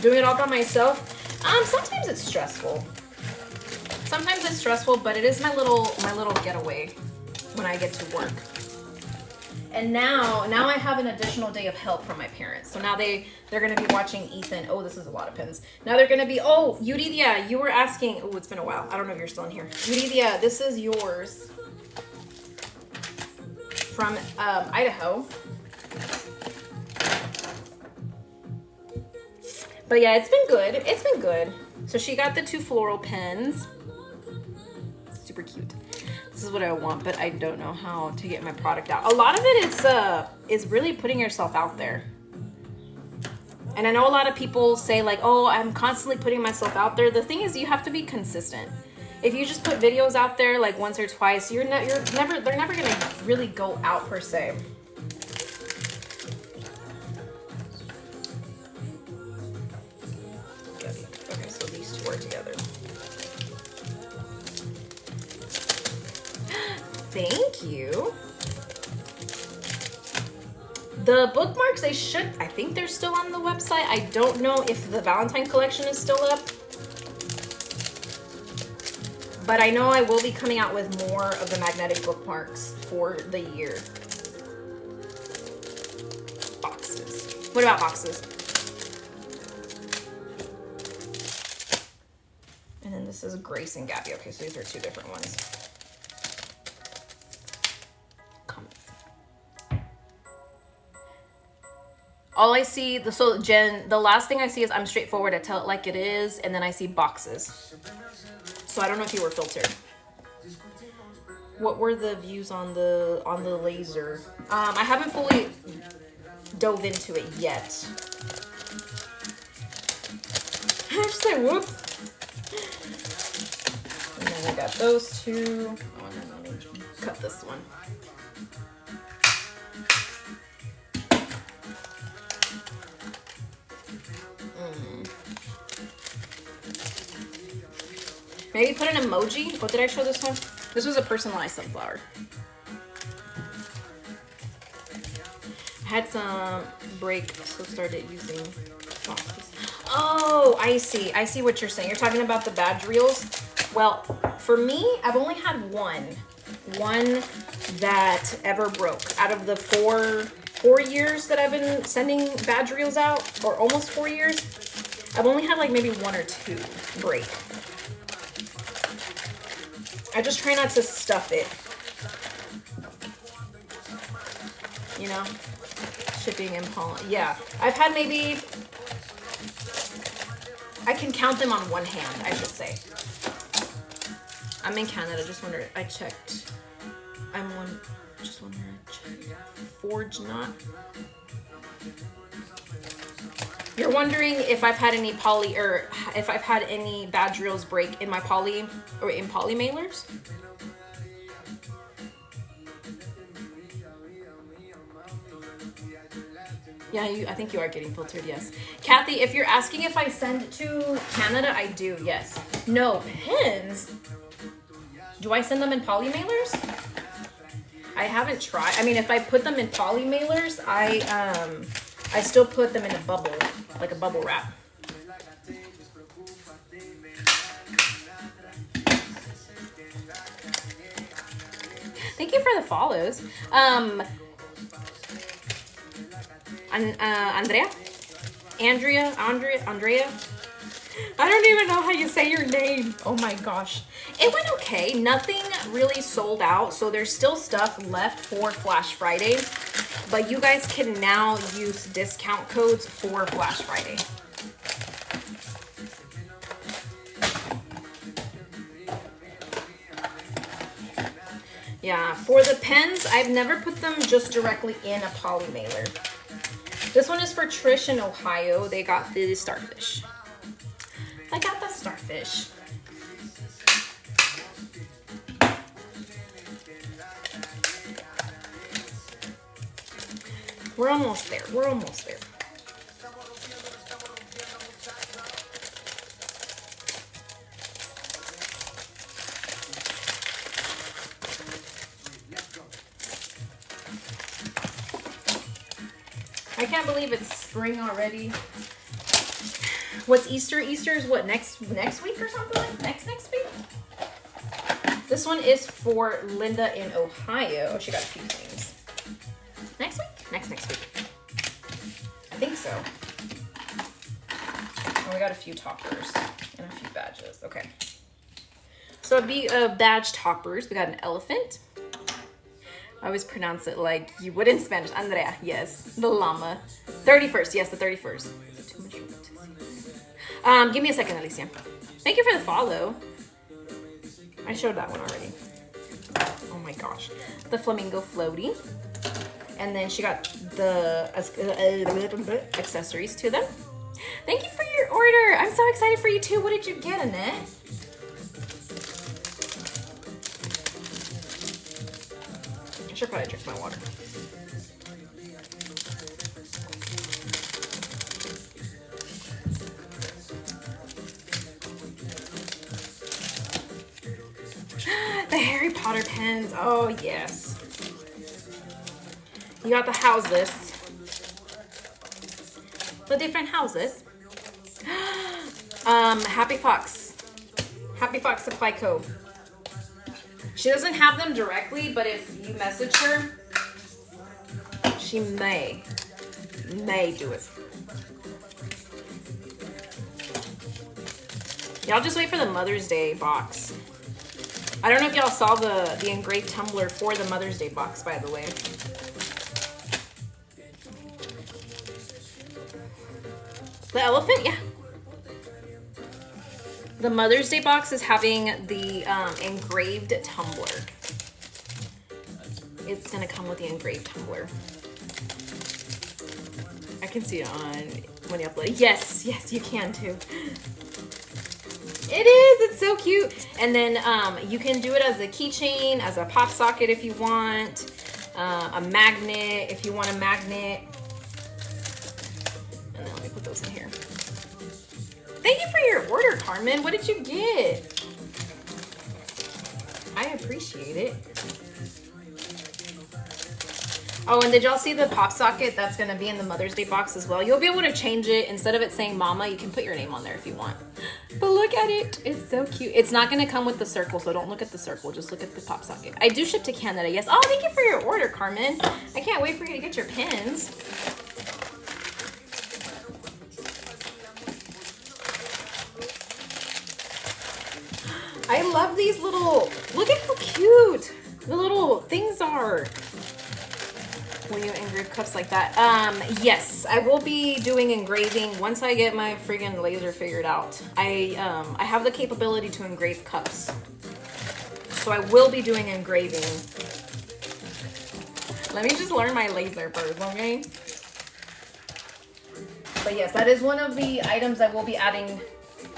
Doing it all by myself. Sometimes it's stressful. Sometimes it's stressful, but it is my little getaway when I get to work. And now I have an additional day of help from my parents. So now they're gonna be watching Ethan. Oh, this is a lot of pins. Now they're gonna be, oh, Yuridia, you were asking, oh, it's been a while. I don't know if you're still in here. Yuridia, this is yours from Idaho. But yeah, it's been good. It's been good. So she got the 2 floral pens. Super cute. This is what I want, but I don't know how to get my product out. A lot of it is really putting yourself out there. And I know a lot of people say like, oh, I'm constantly putting myself out there. The thing is, you have to be consistent. If you just put videos out there like once or twice, they're never gonna really go out per se. Okay, so these 2 are together. Thank you. The bookmarks, I think they're still on the website. I don't know if the Valentine collection is still up. But I know I will be coming out with more of the magnetic bookmarks for the year. Boxes. What about boxes? And then this is Grace and Gabby. Okay, so these are 2 different ones. All I see, so Jen, the last thing I see is I'm straightforward, I tell it like it is, and then I see boxes. So I don't know if you were filtered. What were the views on the laser? I haven't fully dove into it yet. I just said whoops. And then I got those 2. Oh, and then let me cut this one. Maybe put an emoji. What did I show this one? This was a personalized sunflower. I had some break, so started using boxes. Oh, I see. I see what you're saying. You're talking about the badge reels. Well, for me, I've only had one that ever broke. Out of the four years that I've been sending badge reels out, or almost 4 years, I've only had like maybe 1 or 2 break. I just try not to stuff it. You know? Shipping in Poland. Yeah. I've had maybe... I can count them on one hand, I should say. I'm in Canada. Just wondered. I checked. Just wondering. I checked. Forge not. You're wondering if I've had any if I've had any badge reels break in my poly mailers? Yeah, I think you are getting filtered, yes. Kathy, if you're asking if I send to Canada, I do, yes. No, pins? Do I send them in poly mailers? I haven't tried. I mean, if I put them in poly mailers, I still put them in a bubble, like a bubble wrap. Thank you for the follows. Andrea? I don't even know how you say your name. Oh my gosh. It went okay. Nothing really sold out, so there's still stuff left for Flash Friday. But you guys can now use discount codes for Flash Friday. Yeah, for the pens, I've never put them just directly in a poly mailer. This one is for Trish in Ohio. They got the starfish. I got the starfish. We're almost there. We're almost there. I can't believe it's spring already. What's Easter? Easter is what, next week or something like next week? This one is for Linda in Ohio. Oh, she got a few things. Next week? Next week. I think so. Oh, we got a few toppers and a few badges. Okay. So it'd be badge toppers. We got an elephant. I always pronounce it like you would in Spanish. Andrea, yes. The llama. 31st, yes, the 31st. Is it too much for me to see? Give me a second, Alicia. Thank you for the follow. I showed that one already. Oh my gosh. The flamingo floaty. And then she got the accessories to them. Thank you for your order. I'm so excited for you too. What did you get, Annette? I should probably drink my water. The Harry Potter pens. Oh, yes. You got the houses. The different houses. Happy Fox. Happy Fox Supply Co. She doesn't have them directly, but if you message her, she may do it. Y'all just wait for the Mother's Day box. I don't know if y'all saw the engraved tumbler for the Mother's Day box, by the way. The elephant, yeah. The Mother's Day box is having the engraved tumbler. It's gonna come with the engraved tumbler. I can see it on when you upload. Yes, yes, you can too. It is, it's so cute. And then you can do it as a keychain, as a pop socket if you want, a magnet if you want a magnet. And then let me put those in here. Thank you for your order, Carmen. What did you get? I appreciate it. Oh, and did y'all see the pop socket that's gonna be in the Mother's Day box as well? You'll be able to change it. Instead of it saying mama, you can put your name on there if you want. But look at it, it's so cute. It's not gonna come with the circle, so don't look at the circle, just look at the pop socket. I do ship to Canada, yes. Oh, thank you for your order, Carmen. I can't wait for you to get your pins. I love these little, look at how cute the little things are. When you engrave cups like that. Yes, I will be doing engraving once I get my friggin' laser figured out. I have the capability to engrave cups. So I will be doing engraving. Let me just learn my laser first, okay? But yes, that is one of the items I will be adding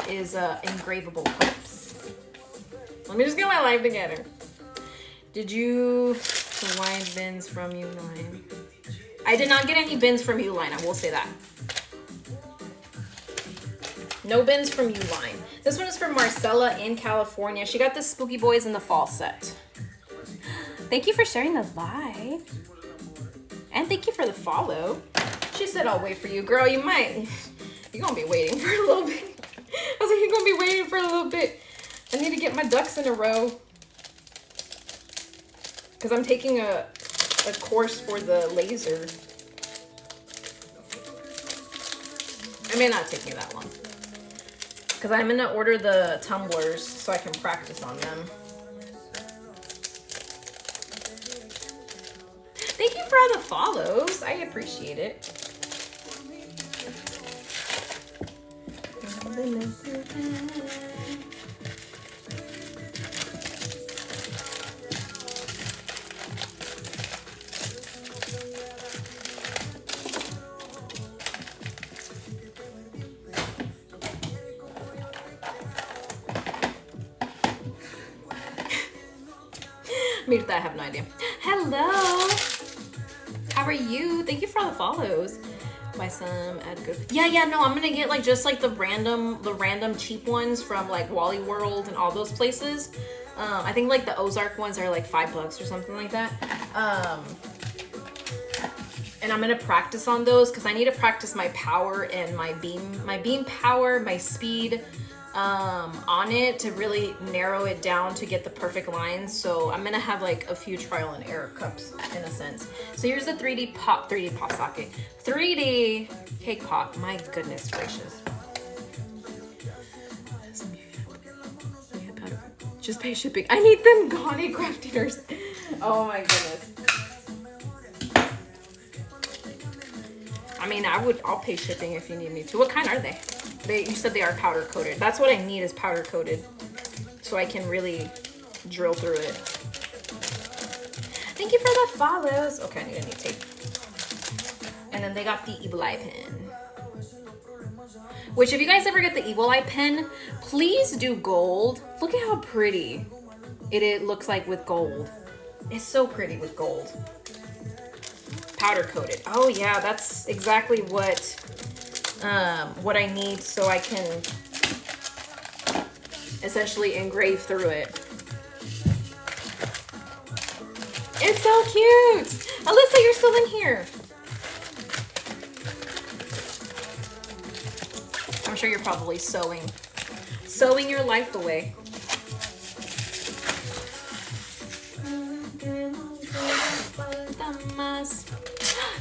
is engravable cups. Let me just get my life together. Did you provide bins from Uline? I did not get any bins from Uline, I will say that. No bins from Uline. This one is from Marcella in California. She got the Spooky Boys in the fall set. Thank you for sharing the live. And thank you for the follow. She said I'll wait for you. Girl, you're gonna be waiting for a little bit. I was like, you're gonna be waiting for a little bit. I need to get my ducks in a row. Because I'm taking a course for the laser. It may not take me that long. Because I'm going to order the tumblers so I can practice on them. Thank you for all the follows. I appreciate it. Mirta, I have no idea. Hello. How are you? Thank you for all the follows. Buy some at good. Yeah, no, I'm gonna get like just like the random cheap ones from like Wally World and all those places. I think like the Ozark ones are like $5 or something like that. And I'm gonna practice on those because I need to practice my power and my beam power, my speed, on it to really narrow it down to get the perfect lines. So I'm gonna have like a few trial and error cups in a sense. So here's the 3D pop socket. 3D cake pop, my goodness gracious. Just pay shipping. I need them Gani craft dinners. Oh my goodness. I mean, I'll pay shipping if you need me to. What kind are they? You said they are powder coated. That's what I need is powder coated, so I can really drill through it. Thank you for the follows. Okay, I need a new tape. And then they got the Evil Eye pen. Which, if you guys ever get the Evil Eye pen, please do gold. Look at how pretty it looks like with gold. It's so pretty with gold. Powder coated. Oh yeah, that's exactly what I need so I can essentially engrave through it. It's so cute. Alyssa, you're still in here. I'm sure you're probably sewing your life away.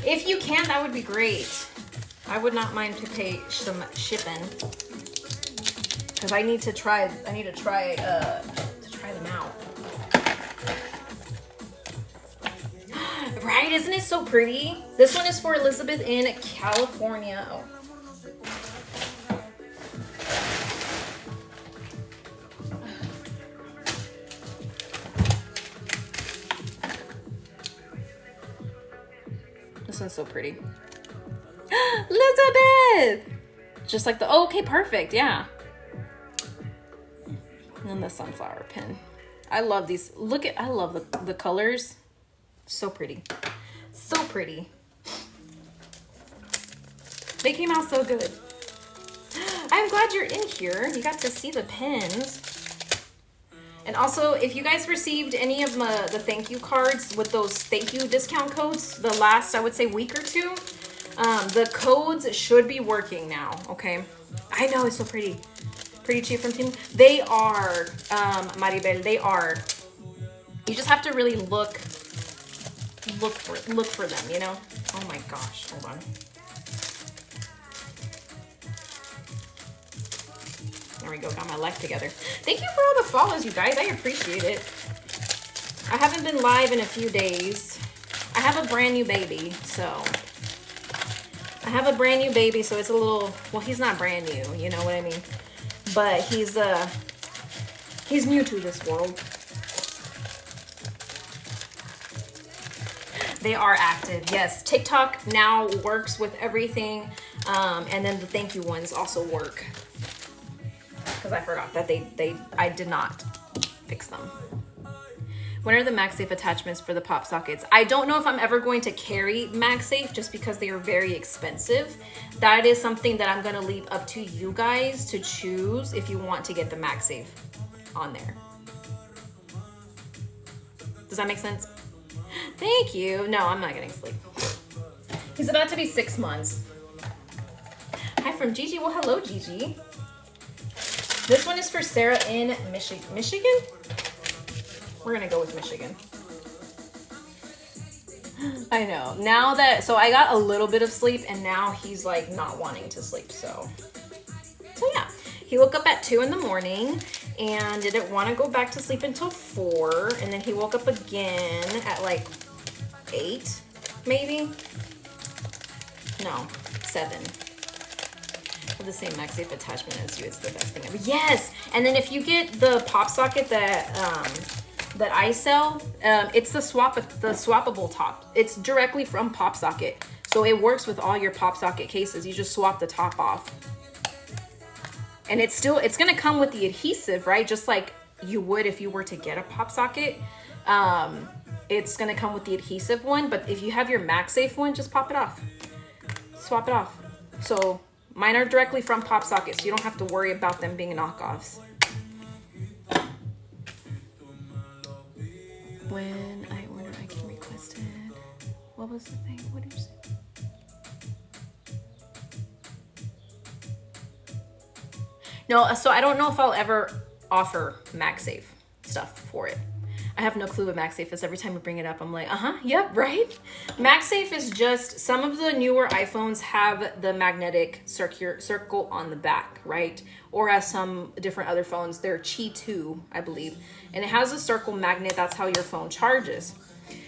If you can, that would be great. I would not mind to pay some shipping because I need to try them out. Right? Isn't it so pretty? This one is for Elizabeth in California. Oh. This one's so pretty. Elizabeth! Just like the, oh, okay, perfect, yeah. And then the sunflower pin. I love these. I love the colors. So pretty. So pretty. They came out so good. I'm glad you're in here. You got to see the pins. And also, if you guys received any of the thank you cards with those thank you discount codes the last, I would say, week or two, the codes should be working now, okay? I know, it's so pretty. Pretty cheap from Team. They are, Maribel, they are. You just have to really look for them, you know? Oh my gosh, hold on. There we go, got my life together. Thank you for all the follows, you guys. I appreciate it. I haven't been live in a few days. I have a brand new baby, so it's a little, well, he's not brand new, you know what I mean? But he's new to this world. They are active, yes. TikTok now works with everything, and then the thank you ones also work. Because I forgot that I did not fix them. When are the MagSafe attachments for the pop sockets? I don't know if I'm ever going to carry MagSafe just because they are very expensive. That is something that I'm gonna leave up to you guys to choose if you want to get the MagSafe on there. Does that make sense? Thank you. No, I'm not getting sleep. He's about to be 6 months. Hi from Gigi. Well, hello, Gigi. This one is for Sarah in Michigan? We're gonna go with Michigan. I know. Now that, so I got a little bit of sleep and now he's like not wanting to sleep, so yeah. He woke up at 2 in the morning and didn't want to go back to sleep until 4, and then he woke up again at like 8, maybe? No, 7. With the same MagSafe attachment as you, it's the best thing ever. Yes! And then if you get the pop socket that I sell, it's the swappable top. It's directly from pop socket. So it works with all your pop socket cases. You just swap the top off. And it's gonna come with the adhesive, right? Just like you would if you were to get a pop socket. It's gonna come with the adhesive one, but if you have your MagSafe one, just pop it off. Swap it off. So mine are directly from pop socket, so you don't have to worry about them being knockoffs. When I order, I can request it. What was the thing? What did you say? No, so I don't know if I'll ever offer MagSafe stuff for it. I have no clue what MagSafe is. Every time we bring it up, I'm like, yep, right? MagSafe is just, some of the newer iPhones have the magnetic circle on the back, right? Or as some different other phones, they're Qi 2, I believe. And it has a circle magnet. That's how your phone charges.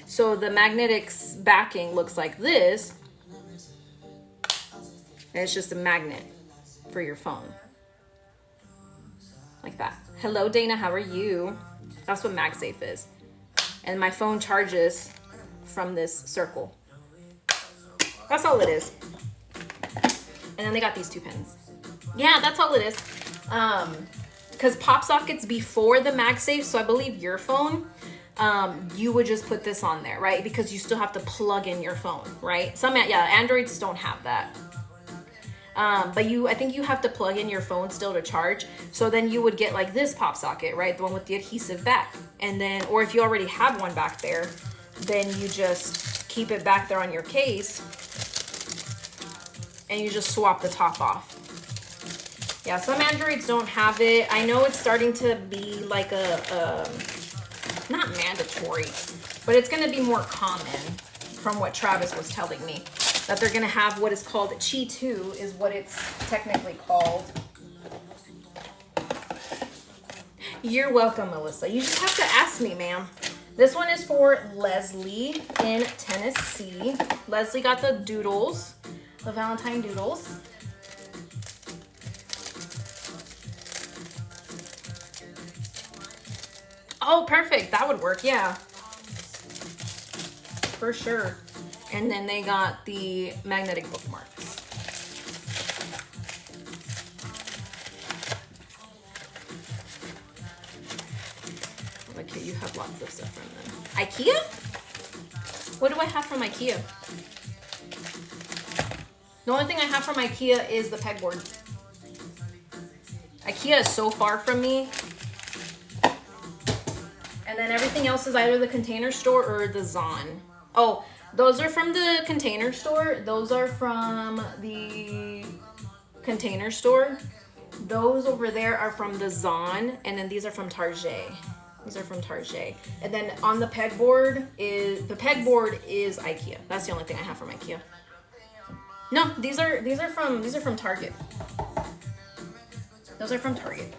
So the magnetic backing looks like this. And it's just a magnet for your phone. Like that. Hello, Dana, how are you? That's what MagSafe is. And my phone charges from this circle. That's all it is. And then they got these 2 pins. Yeah, that's all it is. Because pop sockets before the MagSafe, so I believe your phone, you would just put this on there, right? Because you still have to plug in your phone, right? Androids don't have that. But I think you have to plug in your phone still to charge. So then you would get like this pop socket, right? The one with the adhesive back. And then, or if you already have one back there, then you just keep it back there on your case and you just swap the top off. Yeah, some Androids don't have it. I know it's starting to be like not mandatory, but it's going to be more common from what Travis was telling me. That they're going to have what is called Qi 2 is what it's technically called. You're welcome, Melissa. You just have to ask me, ma'am. This one is for Leslie in Tennessee. Leslie got the doodles, the Valentine doodles. Oh, perfect. That would work. Yeah. For sure. And then they got the magnetic bookmarks. Okay, you have lots of stuff from them. IKEA? What do I have from IKEA? The only thing I have from IKEA is the pegboard. IKEA is so far from me. And then everything else is either the Container Store or the Zon. Oh, those are from the Container Store. Those are from the Container Store. Those over there are from the Zon. And then these are from Target. These are from Target. And then on the pegboard is IKEA. That's the only thing I have from IKEA. No, these are from Target. Those are from Target.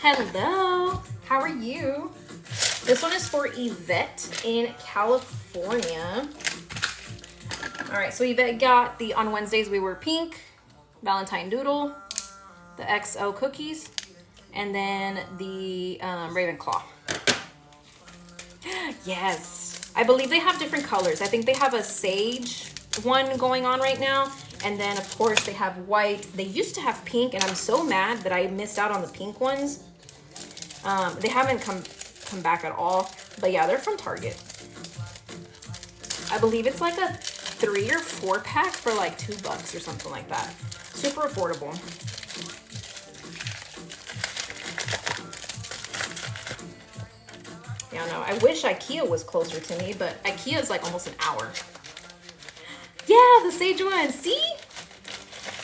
Hello. How are you? This one is for Yvette in California. All right, so Yvette got the On Wednesdays We Were Pink, Valentine Doodle, the XO cookies, and then the Ravenclaw. Yes, I believe they have different colors. I think they have a sage one going on right now. And then, of course, they have white. They used to have pink, and I'm so mad that I missed out on the pink ones. They haven't come back at all. But yeah, they're from Target. I believe it's like a 3 or 4 pack for like $2 or something like that. Super affordable. Yeah, no, I wish IKEA was closer to me, but IKEA is like almost an hour. Yeah, the sage one. See?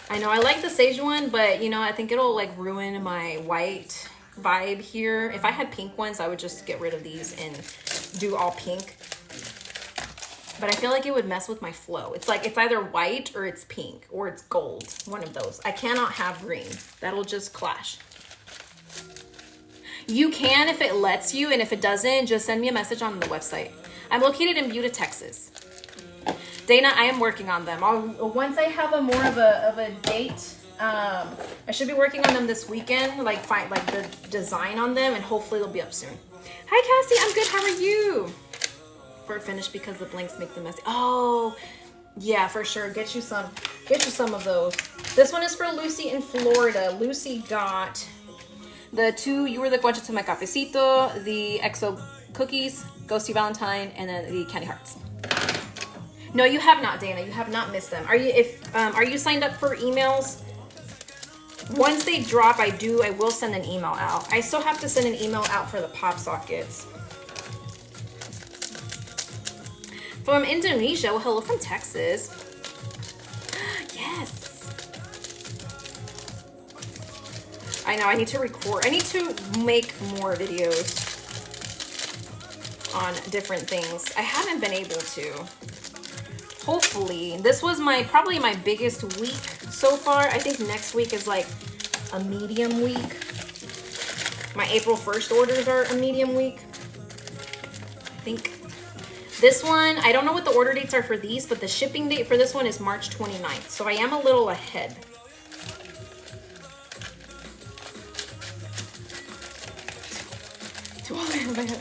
I know I like the sage one, but you know, I think it'll like ruin my white vibe here. If I had pink ones, I would just get rid of these and do all pink. But I feel like it would mess with my flow. It's like it's either white or it's pink or it's gold. One of those. I cannot have green. That'll just clash. You can if it lets you, and if it doesn't, just send me a message on the website. I'm located in Buda, Texas. Dana, I am working on them. Once I have a more of a date, I should be working on them this weekend, like find like the design on them, and hopefully they'll be up soon. Hi Cassie, I'm good. How are you? For finished because the blanks make them messy. Oh, yeah, for sure. Get you some of those. This one is for Lucy in Florida. Lucy got the 2 You Were the Guancha to My Cafecito, the XO cookies, Ghosty Valentine, and then the candy hearts. No, you have not, Dana. You have not missed them. Are you signed up for emails? Once they drop, I will send an email out. I still have to send an email out for the pop sockets. From Indonesia. Well, hello from Texas. Yes. I know, I need to record. I need to make more videos on different things. I haven't been able to. Hopefully. This was probably my biggest week so far. I think next week is like a medium week. My April 1st orders are a medium week. I think. This one, I don't know what the order dates are for these, but the shipping date for this one is March 29th. So I am a little ahead.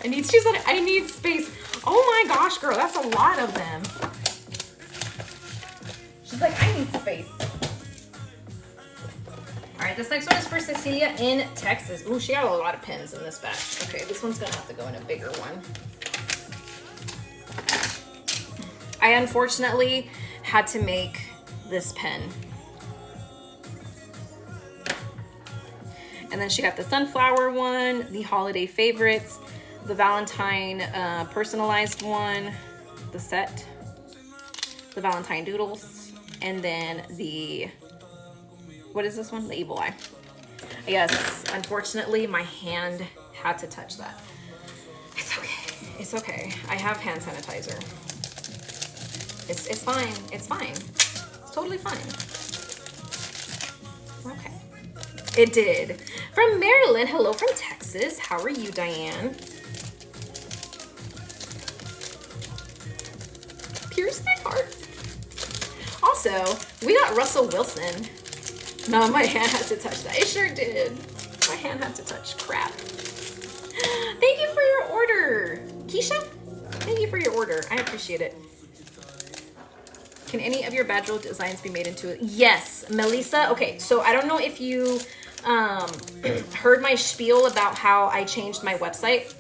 She said, I need space. Oh my gosh, girl, that's a lot of them. She's like, I need space. All right, this next one is for Cecilia in Texas. Ooh, she got a lot of pens in this batch. Okay, this one's gonna have to go in a bigger one. I unfortunately had to make this pen. And then she got the sunflower one, the holiday favorites, the Valentine personalized one, the set, the Valentine doodles, and then the, what is this one? The evil eye. Yes, unfortunately, my hand had to touch that. It's okay. It's okay. I have hand sanitizer. It's fine. It's fine. It's totally fine. Okay. It did. From Maryland. Hello from Texas. How are you, Diane? Pierce my heart. Also, we got Russell Wilson. No, my hand had to touch that. It sure did. My hand had to touch crap. Thank you for your order. Keisha, thank you for your order. I appreciate it. Can any of your badge roll designs be made into it? Yes, Melissa. Okay, so I don't know if you heard my spiel about how I changed my website.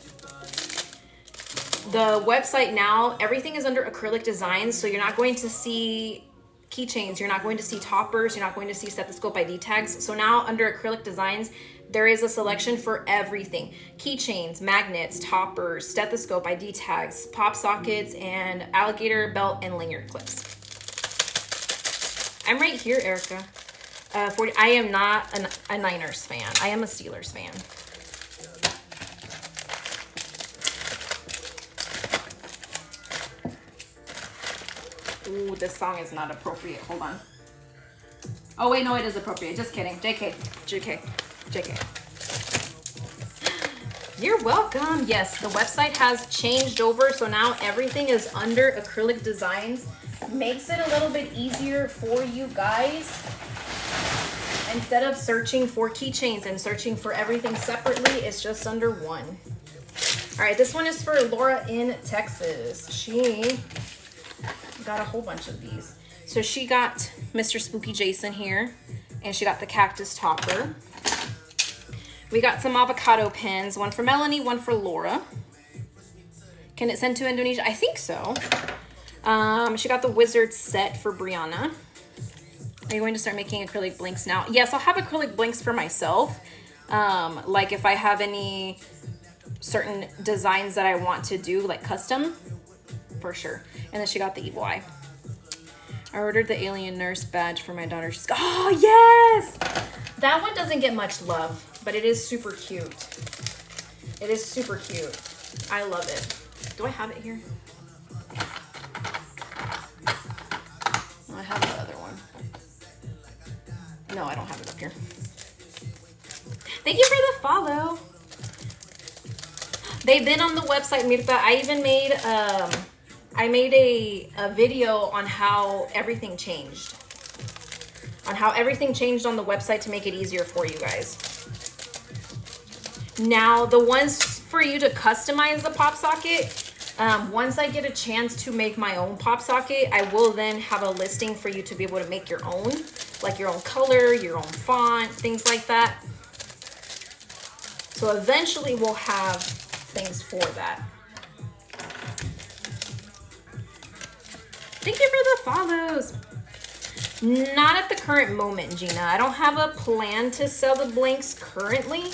The website now, everything is under acrylic designs, so you're not going to see keychains, you're not going to see toppers, you're not going to see stethoscope ID tags. So now under acrylic designs, there is a selection for everything. Keychains, magnets, toppers, stethoscope ID tags, pop sockets, and alligator belt and lanyard clips. I'm right here, Erica. 40. I am not a Niners fan. I am a Steelers fan. Ooh, this song is not appropriate. Hold on. Oh, wait, no, it is appropriate. Just kidding. JK. JK. JK. You're welcome. Yes, the website has changed over, so now everything is under acrylic designs. Makes it a little bit easier for you guys. Instead of searching for keychains and searching for everything separately, it's just under one. All right, this one is for Laura in Texas. She got a whole bunch of these. So she got Mr. Spooky Jason here, and she got the cactus topper. We got some avocado pins, one for Melanie, one for Laura. Can it send to Indonesia? I think so. She got the wizard set for Brianna. Are you going to start making acrylic blinks now? Yes, I'll have acrylic blinks for myself. Like if I have any certain designs that I want to do, like custom, for sure. And then she got the evil eye. I ordered the alien nurse badge for my daughter. She's got, oh yes! That one doesn't get much love, but it is super cute. It is super cute. I love it. Do I have it here? No, I have the other one. No, I don't have it up here. Thank you for the follow. They've been on the website, Mirta. I even made I made a video on how everything changed. On how everything changed on the website to make it easier for you guys. Now, the ones for you to customize the pop socket, once I get a chance to make my own pop socket, I will then have a listing for you to be able to make your own, like your own color, your own font, things like that. So eventually we'll have things for that. Thank you for the follows. Not at the current moment, Gina. I don't have a plan to sell the blanks currently.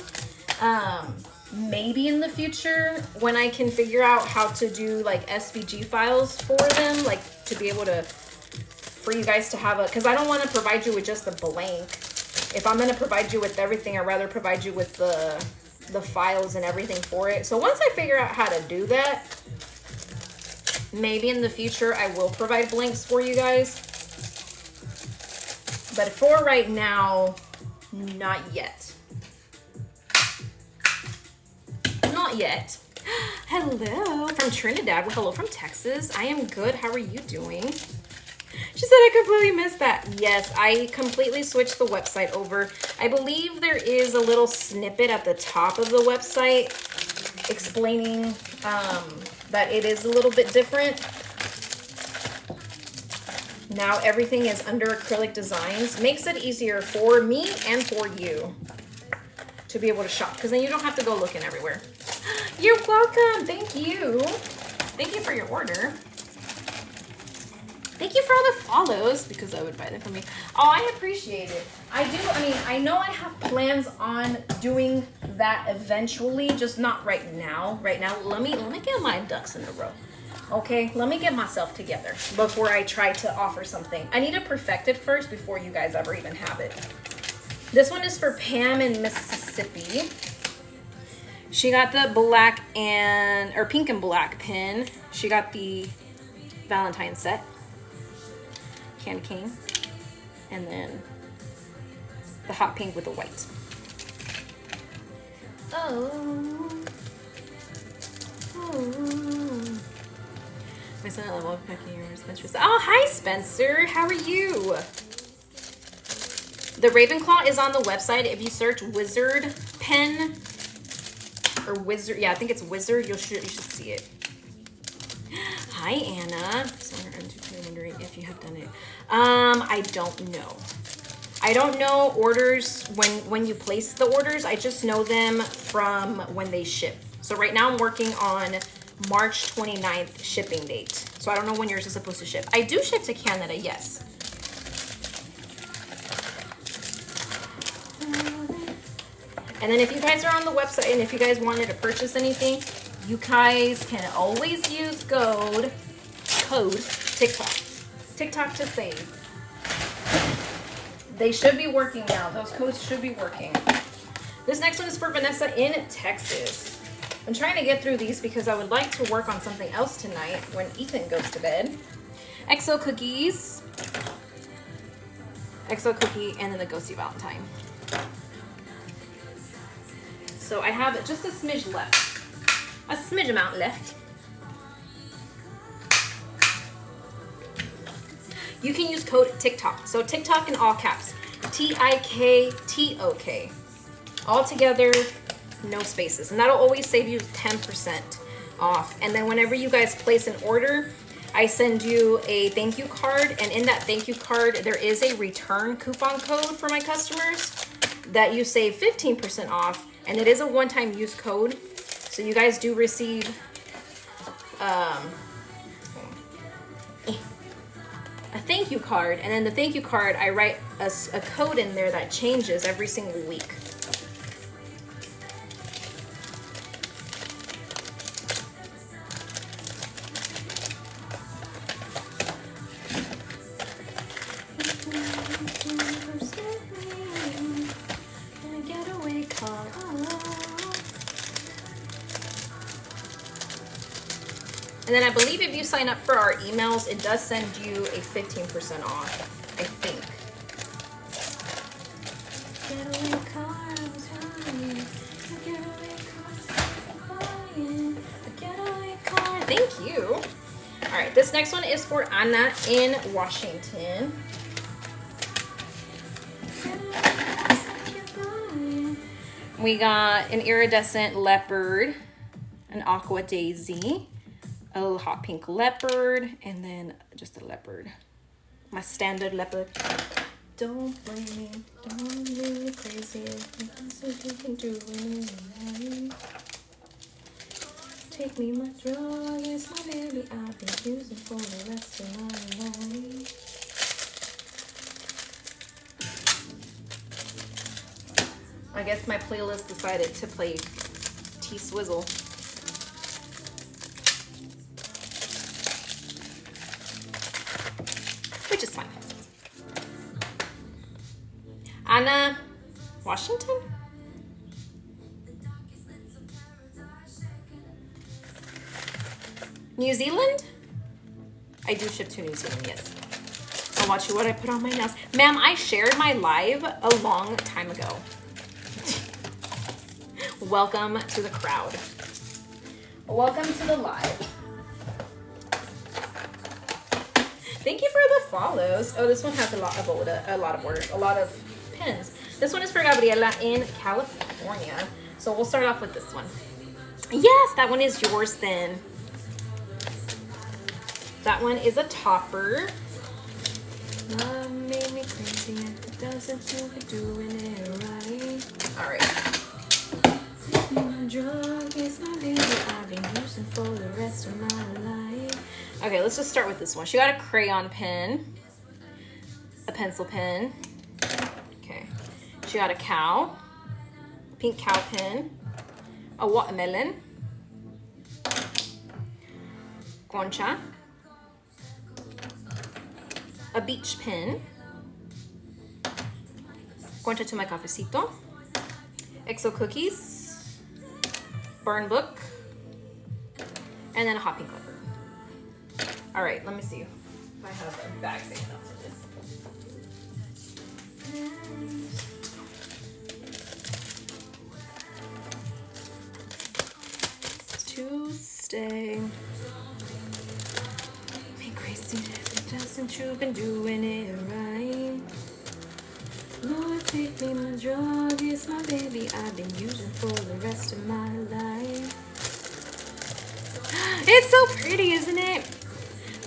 Maybe in the future when I can figure out how to do like SVG files for them, like to be able to, for you guys to have a, because I don't want to provide you with just a blank. if I'm gonna provide you with everything, I'd rather provide you with the files and everything for it. So once I figure out how to do that, maybe in the future I will provide blanks for you guys. But for right now, not yet. Not yet. Hello from Trinidad. Well, hello from Texas. I am good. How are you doing? She said I completely missed that. Yes, I completely switched the website over. I believe there is a little snippet at the top of the website explaining that it is a little bit different. Now everything is under acrylic designs. Makes it easier for me and for you to be able to shop, because then you don't have to go looking everywhere. You're welcome. Thank you. Thank you for your order. Thank you for all the follows, because I would buy them for me. Oh, I appreciate it. I do. I mean, I know I have plans on doing that eventually, just not right now. Right now, let me get my ducks in a row. Okay, let me get myself together before I try to offer something. I need to perfect it first before you guys ever even have it. This one is for Pam in Mississippi. She got the black or pink and black pin. She got the Valentine set. Candy cane, and then the hot pink with the white. Oh. My son, I love packing yours. Spencer. Oh, hi Spencer. How are you? The Ravenclaw is on the website. If you search Wizard pen or Wizard, yeah, I think it's Wizard. You should see it. Hi Anna. So I'm wondering if you have done it. I don't know. I don't know orders when you place the orders. I just know them from when they ship. So right now I'm working on March 29th shipping date. So I don't know when yours is supposed to ship. I do ship to Canada, yes. And then if you guys are on the website and if you guys wanted to purchase anything, you guys can always use code TikTok. TikTok to save. They should be working now. Those codes should be working. This next one is for Vanessa in Texas. I'm trying to get through these because I would like to work on something else tonight when Ethan goes to bed. XO cookies. XO cookie and then the Ghosty Valentine. So I have just a smidge left. A smidge amount left. You can use code TikTok. So TikTok in all caps. TIKTOK. All together, no spaces. And that'll always save you 10% off. And then whenever you guys place an order, I send you a thank you card. And in that thank you card, there is a return coupon code for my customers that you save 15% off. And it is a one-time use code. So you guys do receive a thank you card, and then the thank you card, I write a code in there that changes every single week. And then I believe if you sign up for our emails, it does send you a 15% off, I think. Getaway car, I was flying. A getaway car, flying. A getaway car. Thank you. All right, this next one is for Anna in Washington. We got an iridescent leopard, an aqua daisy, a little hot pink leopard, and then just a leopard. My standard leopard. Don't blame me, don't do me crazy. You can do it. Take me my drug, it's my baby I've been using for the rest of my life. I guess my playlist decided to play T-Swizzle. Which is fine. Anna Washington? New Zealand? I do ship to New Zealand, yes. I'll watch you what I put on my nails. Ma'am, I shared my live a long time ago. Welcome to the crowd. Welcome to the live. Thank you for the follows. Oh, this one has a lot of orders, a lot of pins. This one is for Gabriela in California. So we'll start off with this one. Yes, that one is yours then. That one is a topper. Love made me crazy and it doesn't feel like doing it right. All right. My drug is my baby I've been using for the rest of my life. Okay, let's just start with this one. She got a crayon pen, a pencil pen. Okay. She got a cow, pink cow pen, a watermelon, concha, a beach pen, concha to my cafecito, exo cookies, burn book, and then a hot pink clipper. All right, let me see if I have a bag big enough for this. Tuesday. Me crazy if it doesn't, you've been doing it right. Lord, take me, my drug is my baby I've been using for the rest of my life. It's so pretty, isn't it?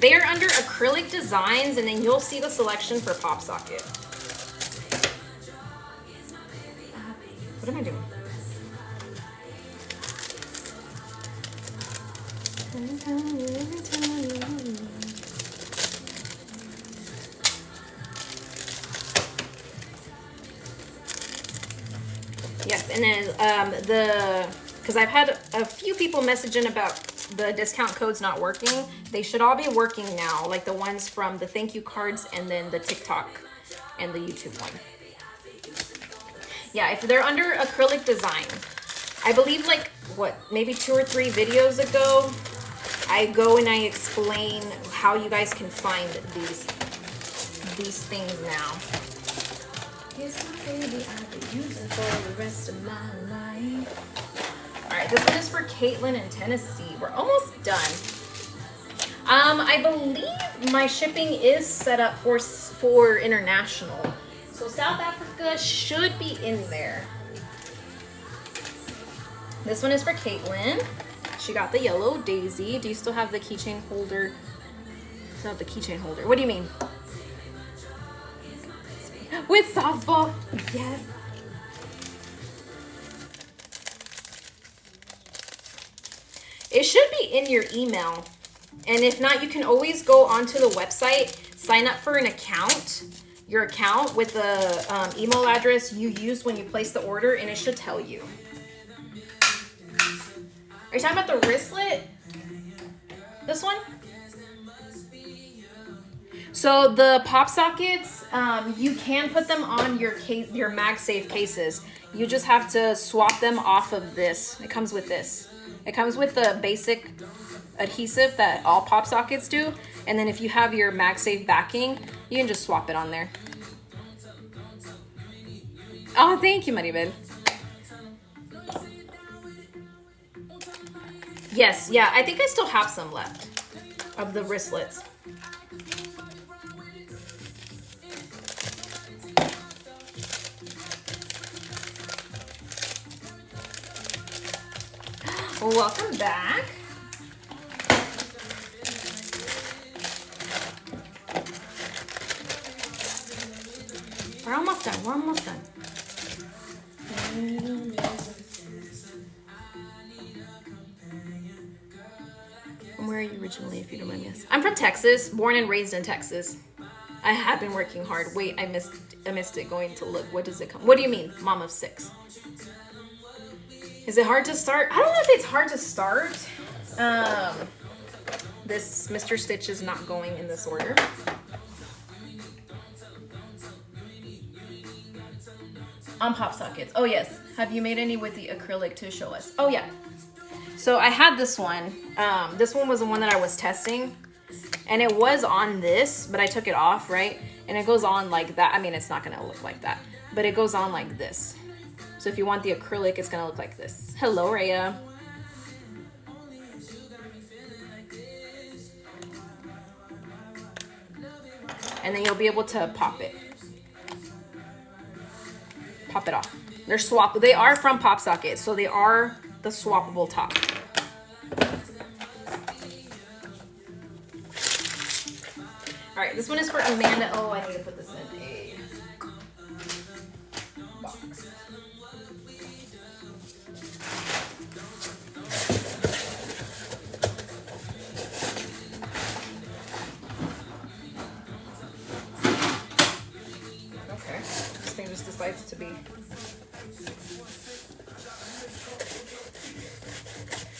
They are under acrylic designs, and then you'll see the selection for Pop Socket. What am I doing? Yes, and then because I've had a few people messaging about the discount codes not working. They should all be working now, like the ones from the thank you cards and then the TikTok and the YouTube one. Yeah, if they're under acrylic design, I believe like what, maybe 2 or 3 videos ago, I go and I explain how you guys can find these things now. It's my baby I've been using for the rest of my life. All right, this one is for Caitlin in Tennessee. We're almost done. I believe my shipping is set up for international. So South Africa should be in there. This one is for Caitlin. She got the yellow daisy. Do you still have the keychain holder? It's not the keychain holder. What do you mean? With softball. Yes. It should be in your email. And if not, you can always go onto the website, sign up for an account, your account with the email address you used when you placed the order, and it should tell you. Are you talking about the wristlet? This one? So the pop sockets, you can put them on your MagSafe cases. You just have to swap them off of this. It comes with this. It comes with the basic adhesive that all pop sockets do. And then if you have your MagSafe backing, you can just swap it on there. Oh, thank you, Maribel. Yes, yeah, I think I still have some left of the wristlets. Welcome back. We're almost done. We're almost done. And where are you originally, if you don't mind me asking? I'm from Texas, born and raised in Texas. I have been working hard. Wait, I missed it. Going to look. What does it come? What do you mean, mom of 6? Is it hard to start? I don't know if it's hard to start. This Mr. Stitch is not going in this order. On pop sockets. Oh yes. Have you made any with the acrylic to show us? Oh yeah. So I had this one. This one was the one that I was testing. And it was on this, but I took it off, right? And it goes on like that. I mean, it's not gonna look like that, but it goes on like this. So if you want the acrylic, it's gonna look like this. Hello, Rhea. And then you'll be able to pop it. Pop it off. They are from Pop Socket, so they are the swappable top. All right, this one is for Amanda. Oh, I need to put this in a box. Okay, this thing just decides to be.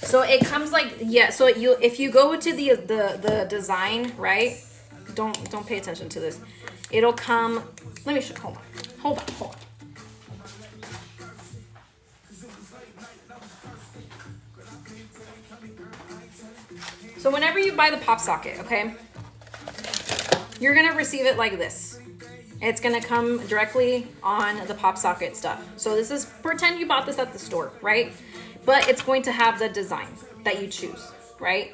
So it comes like, yeah, so if you go to the design, right? Don't pay attention to this. It'll come, let me show, hold on. So whenever you buy the pop socket, okay, you're gonna receive it like this. It's gonna come directly on the pop socket stuff. So this is, pretend you bought this at the store, right? But it's going to have the design that you choose, right?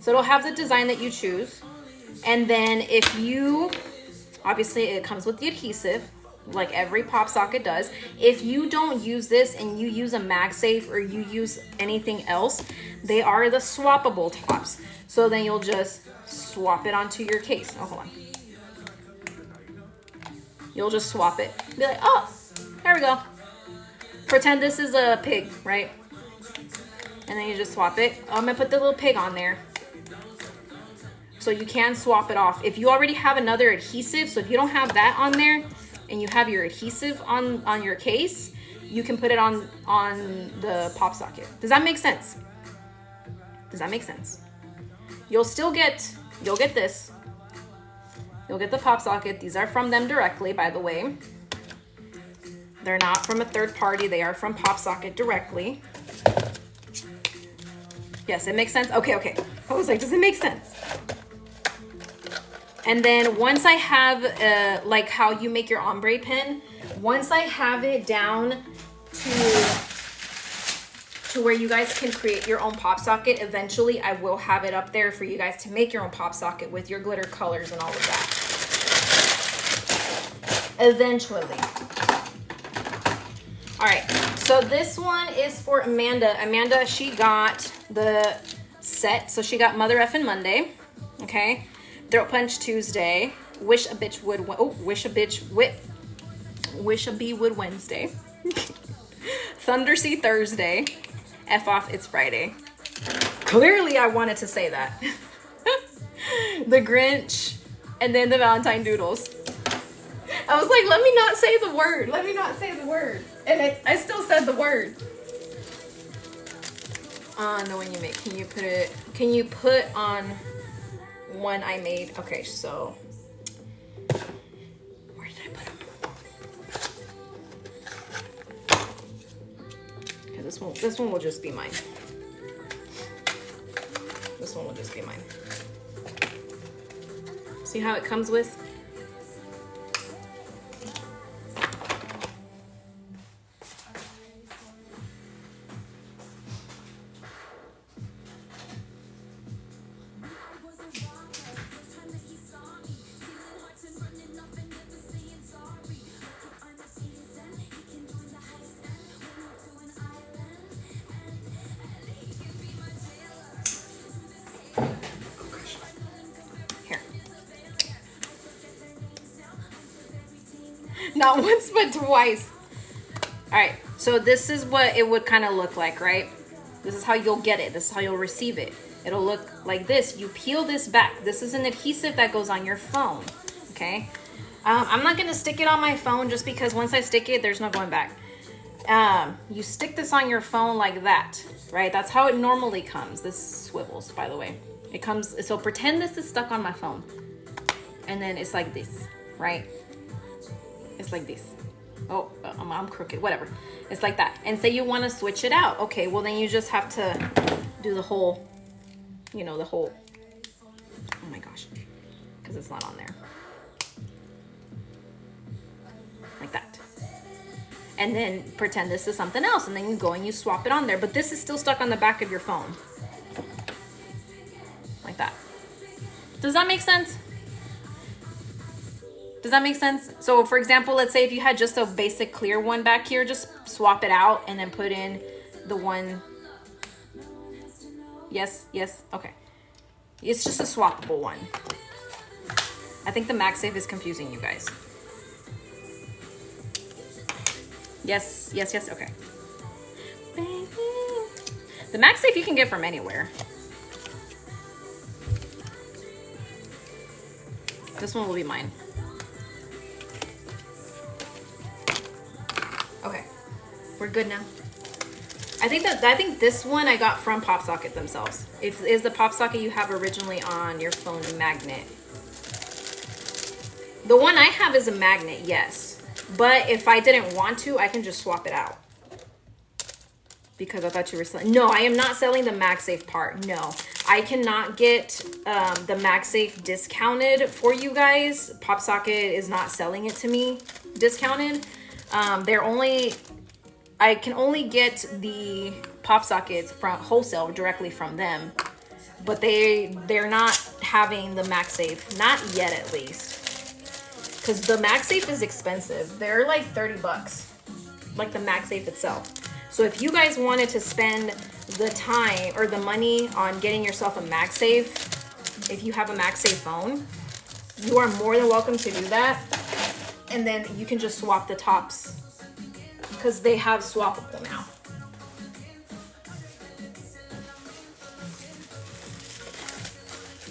So it'll have the design that you choose. And then if you, obviously it comes with the adhesive, like every pop socket does. If you don't use this and you use a MagSafe or you use anything else, they are the swappable tops. So then you'll just swap it onto your case. Oh, hold on. You'll just swap it. Be like, oh, there we go. Pretend this is a pig, right? And then you just swap it. I'm gonna put the little pig on there. So you can swap it off. If you already have another adhesive, so if you don't have that on there and you have your adhesive on your case, you can put it on the pop socket. Does that make sense? Does that make sense? You'll get this. You'll get the pop socket. These are from them directly, by the way. They're not from a third party. They are from Pop Socket directly. Yes, it makes sense. Okay. I was like, does it make sense? And then once I have, like how you make your ombre pin, once I have it down to where you guys can create your own pop socket, eventually I will have it up there for you guys to make your own pop socket with your glitter colors and all of that. Eventually. All right, so this one is for Amanda. Amanda, she got the set. So she got Mother Effin' Monday, okay? Throat Punch Tuesday, Wish a Bitch Would, Wish a Bee Would Wednesday, Thundersea Thursday, F Off It's Friday. Clearly I wanted to say that. The Grinch, and then the Valentine Doodles. I was like, let me not say the word. Let me not say the word. And I still said the word. On the one you make, can you put on one I made? Okay, so where did I put them? Okay, this one will just be mine. This one will just be mine. See how it comes with? Not once, but twice. All right, so this is what it would kind of look like, right? This is how you'll get it. This is how you'll receive it. It'll look like this. You peel this back. This is an adhesive that goes on your phone, okay? I'm not gonna stick it on my phone just because once I stick it, there's no going back. You stick this on your phone like that, right? That's how it normally comes. This swivels, by the way. It comes, so pretend this is stuck on my phone. And then it's like this, right? It's like this. Oh, I'm crooked, whatever. It's like that. And say you want to switch it out. Okay, well then you just have to do the whole, you know, the whole, oh my gosh, because it's not on there. Like that. And then pretend this is something else, and then you go and you swap it on there. But this is still stuck on the back of your phone. Like that. Does that make sense? Does that make sense? So for example, let's say if you had just a basic clear one back here, just swap it out and then put in the one. Yes, yes, okay. It's just a swappable one. I think the MagSafe is confusing you guys. Yes, yes, yes, okay. The MagSafe you can get from anywhere. This one will be mine. Okay, we're good now. I think this one I got from PopSocket themselves. Is the PopSocket you have originally on your phone a magnet? The one I have is a magnet, yes. But if I didn't want to, I can just swap it out. Because I thought you were selling. No, I am not selling the MagSafe part. No, I cannot get the MagSafe discounted for you guys. PopSocket is not selling it to me discounted. I can only get the pop sockets from wholesale directly from them, but they're not having the MagSafe, not yet at least, because the MagSafe is expensive. They're like 30 bucks, like the MagSafe itself. So if you guys wanted to spend the time or the money on getting yourself a MagSafe, if you have a MagSafe phone, you are more than welcome to do that. And then you can just swap the tops because they have swappable now.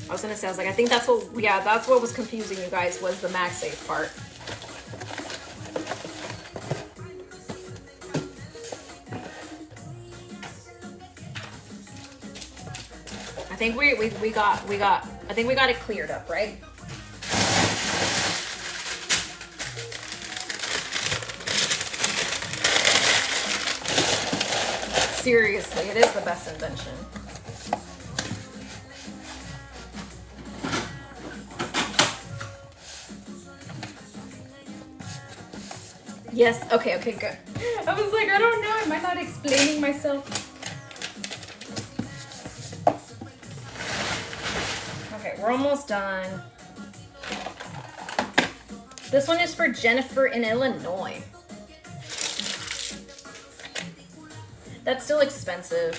I was gonna say, I think that's what, yeah, that's what was confusing you guys, was the MagSafe part. I think we got it cleared up, right? Seriously, it is the best invention. Yes, okay, good. I was like, I don't know, am I not explaining myself? Okay, we're almost done. This one is for Jennifer in Illinois. That's still expensive,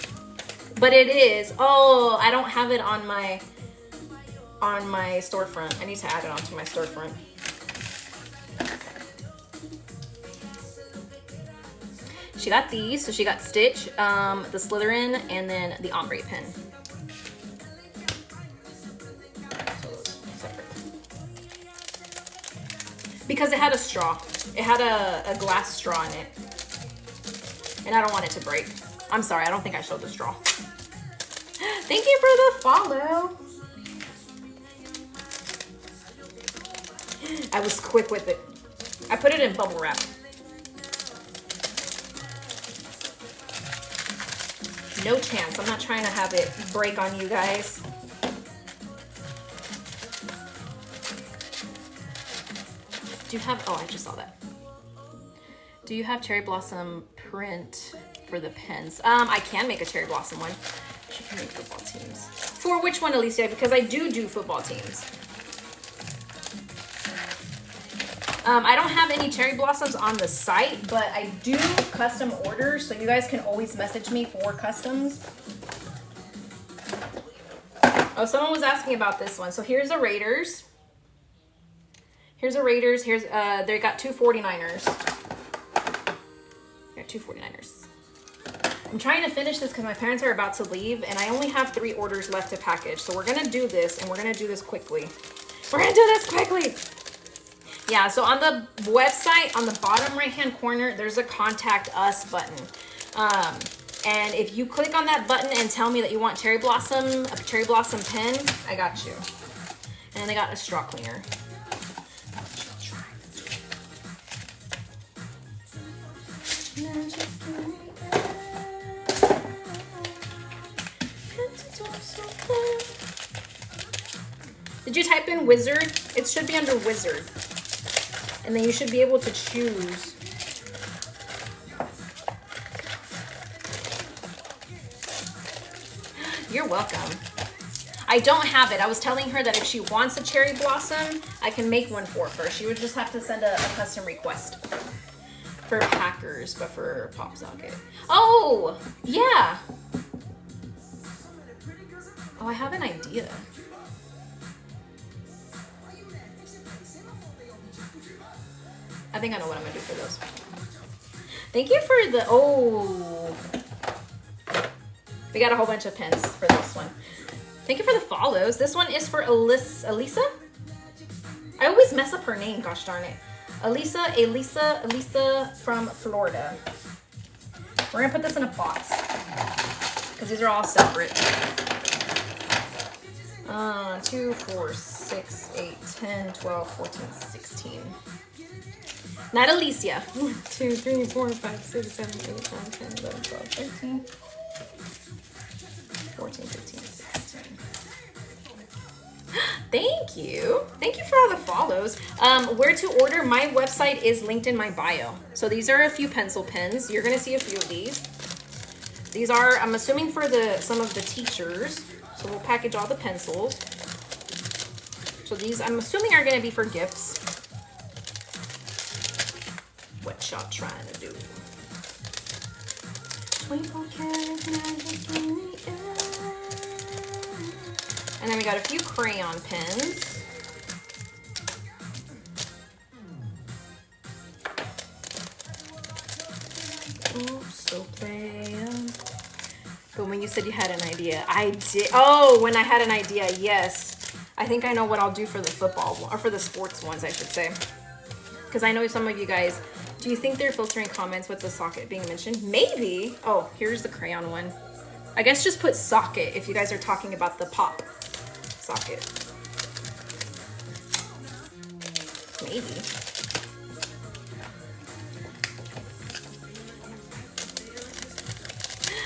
but it is. Oh, I don't have it on my storefront. I need to add it onto my storefront. She got these, so she got Stitch, the Slytherin, and then the ombre pen. Because it had a straw. It had a glass straw in it. And I don't want it to break. I'm sorry, I don't think I showed the straw. Thank you for the follow. I was quick with it. I put it in bubble wrap. No chance. I'm not trying to have it break on you guys. Do you have, oh, I just saw that. Do you have cherry blossom print for the pens? I can make a cherry blossom one. She can make football teams. For which one, Alicia? Because I do football teams. I don't have any cherry blossoms on the site, but I do custom orders, so you guys can always message me for customs. Oh, someone was asking about this one. So here's a Raiders. Here's a Raiders. Here's they got two 49ers. Got two 49ers. I'm trying to finish this because my parents are about to leave, and I only have 3 orders left to package. So we're gonna do this, and we're gonna do this quickly. We're gonna do this quickly. Yeah, so on the website, on the bottom right-hand corner, there's a contact us button. And if you click on that button and tell me that you want a cherry blossom pen, I got you. And then they got a straw cleaner. Did you type in wizard? It should be under wizard. And then you should be able to choose. You're welcome. I don't have it. I was telling her that if she wants a cherry blossom, I can make one for her. She would just have to send a custom request for Packers, but for Pop Socket. Oh, yeah. Oh, I have an idea. I think I know what I'm gonna do for those. Thank you for the, oh. We got a whole bunch of pins for this one. Thank you for the follows. This one is for Elisa? I always mess up her name, gosh darn it. Elisa from Florida. We're gonna put this in a box because these are all separate. 2, 4, 6, 8, 10, 12, 14, 16. Not Alicia. 1, 2, 3, 4, 5, 6, 7, 8, 9, 10, 11, 12, 13, 14, 15, 16. Thank you. Thank you for all the follows. Where to order? My website is linked in my bio. So these are a few pencil pens. You're going to see a few of these. These are, I'm assuming, for some of the teachers. So we'll package all the pencils. So these, I'm assuming, are going to be for gifts. What y'all trying to do? 24 karat magic in the air. And then we got a few crayon pens. Oops, so player. But when you said you had an idea, I did. Oh, when I had an idea, yes. I think I know what I'll do for the football, or for the sports ones, I should say. Because I know some of you guys, do you think they're filtering comments with the socket being mentioned? Maybe. Oh, here's the crayon one. I guess just put socket if you guys are talking about the pop socket. Maybe.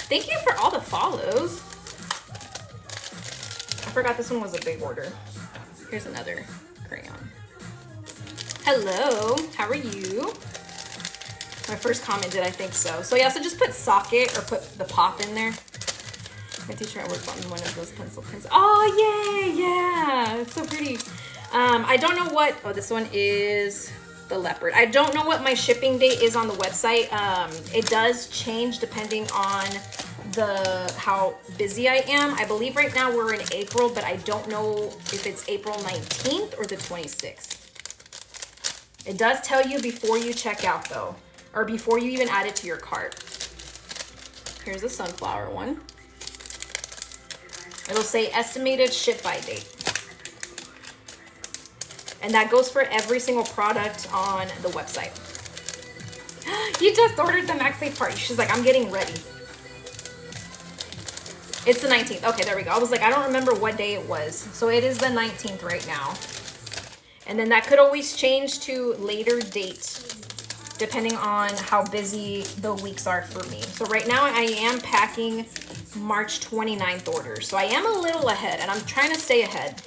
Thank you for all the follows. I forgot this one was a big order. Here's another crayon. Hello, how are you? My first comment did, I think so. So yeah, so just put socket or put the pop in there. My teacher at work bought me one of those pencil pens. Oh, yay, yeah, it's so pretty. I don't know what, oh, this one is the leopard. I don't know what my shipping date is on the website. It does change depending on how busy I am. I believe right now we're in April, but I don't know if it's April 19th or the 26th. It does tell you before you check out though, or before you even add it to your cart. Here's a sunflower one. It'll say estimated ship by date. And that goes for every single product on the website. You just ordered the MagSafe party. She's like, I'm getting ready. It's the 19th. Okay, there we go. I was like, I don't remember what day it was. So it is the 19th right now. And then that could always change to later date, depending on how busy the weeks are for me. So right now I am packing March 29th orders. So I am a little ahead and I'm trying to stay ahead.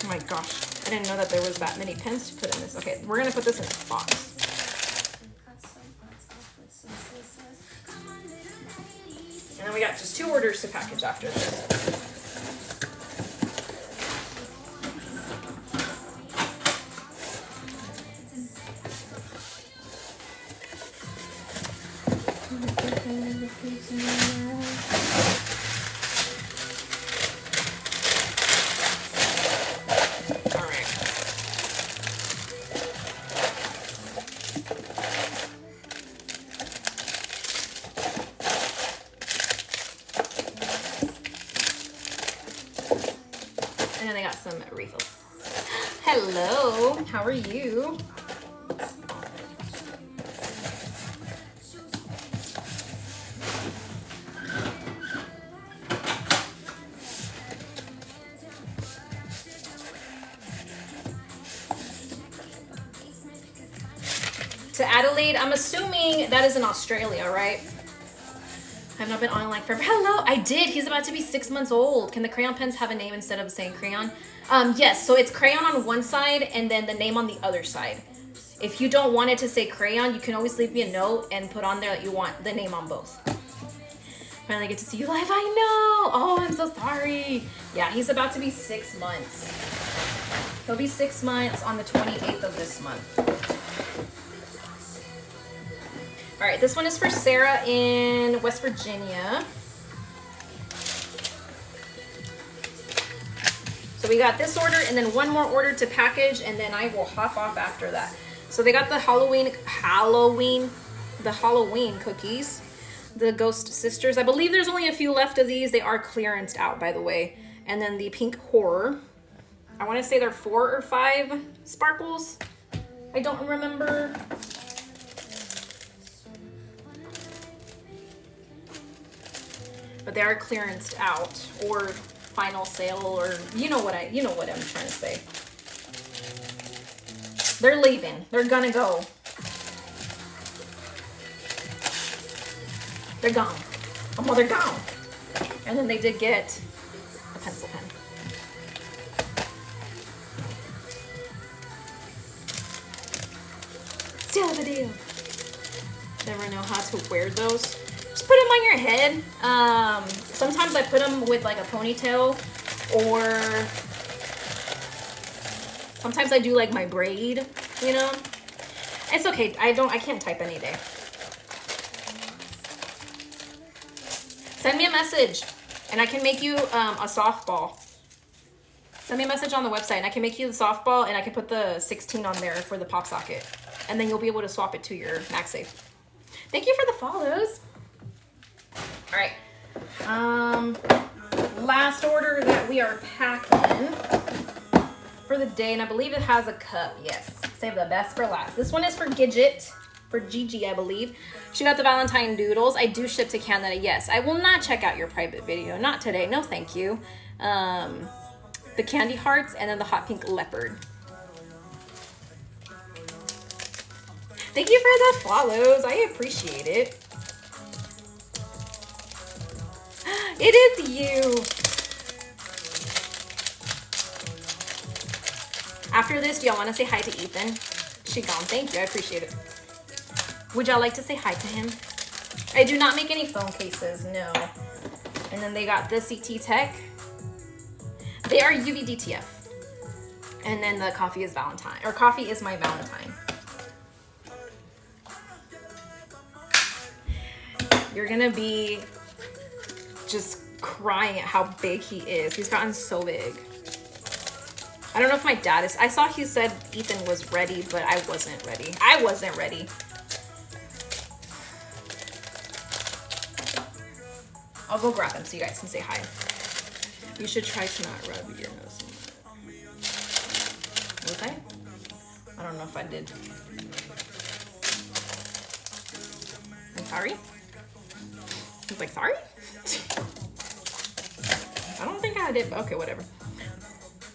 Oh my gosh, I didn't know that there was that many pens to put in this. Okay, we're gonna put this in a box. And then we got just 2 orders to package after this. And then I got some refills. Hello, how are you? to Adelaide. I'm assuming that is in Australia, right? I've not been online forever. Hello, I did. He's about to be 6 months old. Can the crayon pens have a name instead of saying crayon? Yes, so it's crayon on one side and then the name on the other side. If you don't want it to say crayon, you can always leave me a note and put on there that you want the name on both. Finally get to see you live, I know. Oh, I'm so sorry. Yeah, he's about to be 6 months. He'll be 6 months on the 28th of this month. All right, this one is for Sarah in West Virginia. So we got this order and then one more order to package, and then I will hop off after that. So they got the Halloween cookies, the Ghost Sisters. I believe there's only a few left of these. They are clearanced out, by the way. And then the Pink Horror. I want to say they're 4 or 5 sparkles. I don't remember. But they are clearanced out or final sale, or you know what I'm trying to say. They're leaving. They're gonna go. They're gone. Oh, they're gone. And then they did get a pencil pen. Still the deal. Never know how to wear those. Just put them on your head. Sometimes I put them with like a ponytail, or sometimes I do like my braid, you know. It's okay. I can't type any day. Send me a message and I can make you a softball. Send me a message on the website and I can make you the softball, and I can put the 16 on there for the pop socket. And then you'll be able to swap it to your MagSafe. Thank you for the follows. All right. Last order that we are packing for the day, and I believe it has a cup. Yes, save the best for last. This one is for Gidget, for Gigi, I believe. She got the Valentine Doodles. I do ship to Canada. Yes, I will not check out your private video. Not today. No, thank you. The candy hearts and then the hot pink leopard. Thank you for the follows. I appreciate it. It is you. After this, do y'all want to say hi to Ethan? She gone. Thank you. I appreciate it. Would y'all like to say hi to him? I do not make any phone cases. No. And then they got the CT Tech. They are UVDTF. And then the coffee is Valentine. Or coffee is my Valentine. You're gonna be just crying at how big he is. He's gotten so big. I don't know if my dad is. I saw he said Ethan was ready, but I wasn't ready. I wasn't ready. I'll go grab him so you guys can say hi. You should try to not rub your nose. Was I? I don't know if I did. I'm sorry? He's like, sorry? I don't think I did, but okay, whatever.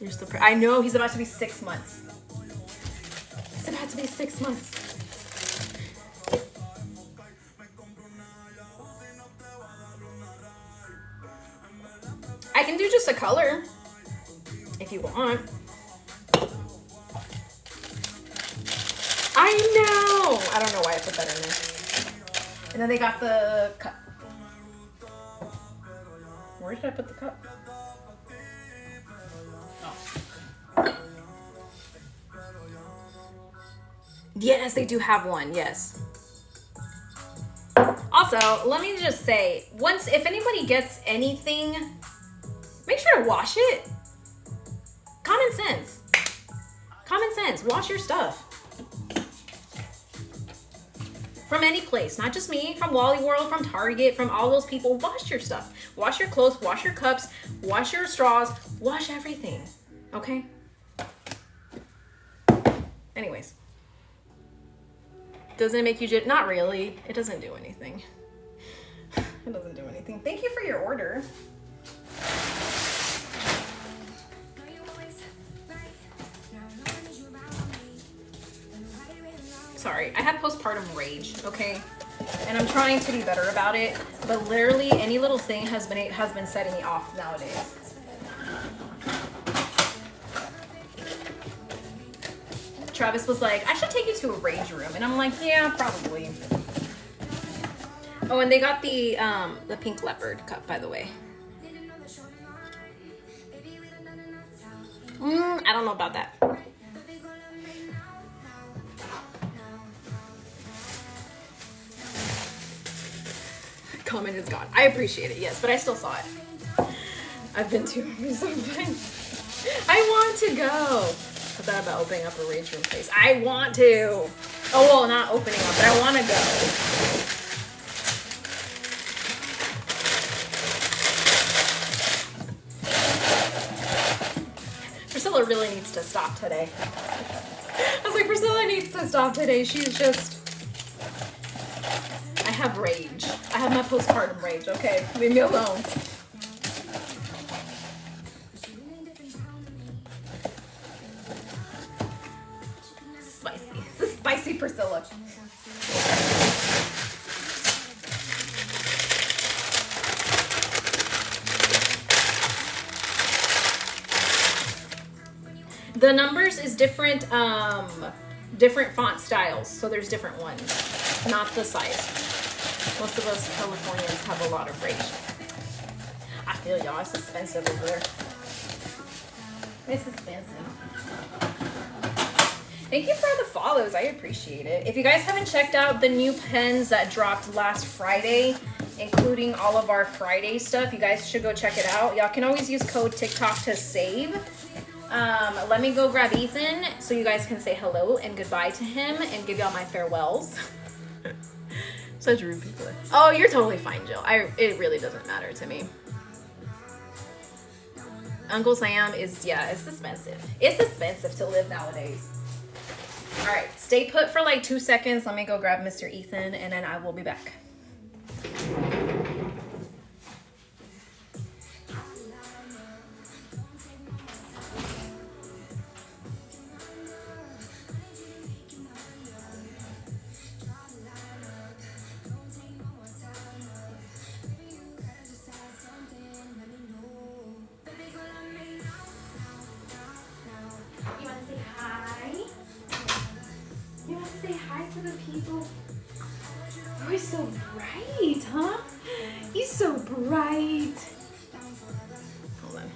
You're still I know, he's about to be 6 months. He's about to be 6 months. I can do just a color if you want. I know! I don't know why I put that in there. And then they got the cup. Where did I put the cup? Oh. Yes, they do have one. Yes. Also, let me just say, if anybody gets anything, make sure to wash it. Common sense. Common sense. Wash your stuff. From any place, not just me, from Wally World, from Target, from all those people. Wash your stuff. Wash your clothes, wash your cups, wash your straws, wash everything. Okay? Anyways. Doesn't it make you not really. It doesn't do anything. It doesn't do anything. Thank you for your order. sorry, I have postpartum rage, okay? And I'm trying to be better about it, but literally any little thing has been setting me off nowadays. Travis was like, I should take you to a rage room. And I'm like, yeah, probably. Oh, and they got the pink leopard cup, by the way. I don't know about that. Comment is gone. I appreciate it, yes, but I still saw it. I've been to so fun. I want to go. I thought about opening up a rage room place. I want to. Oh, well, not opening up, but I want to go. Priscilla really needs to stop today. I was like, Priscilla needs to stop today. She's just... I have rage. I have my postpartum rage, okay? Leave me alone. Spicy. This is spicy Priscilla. The numbers is different, different font styles. So there's different ones, not the size. Most of us Californians have a lot of rage. I feel y'all, it's expensive over there. It's expensive. Thank you for the follows, I appreciate it. If you guys haven't checked out the new pens that dropped last Friday, including all of our Friday stuff, you guys should go check it out. Y'all can always use code TikTok to save. Let me go grab Ethan so you guys can say hello and goodbye to him and give y'all my farewells. Such rude people. Oh, you're totally fine, Jill. It really doesn't matter to me. Uncle Sam is, yeah, it's expensive. It's expensive to live nowadays. All right, stay put for like 2 seconds. Let me go grab Mr. Ethan and then I will be back. People. Oh, he's so bright, huh? He's so bright. Hold on.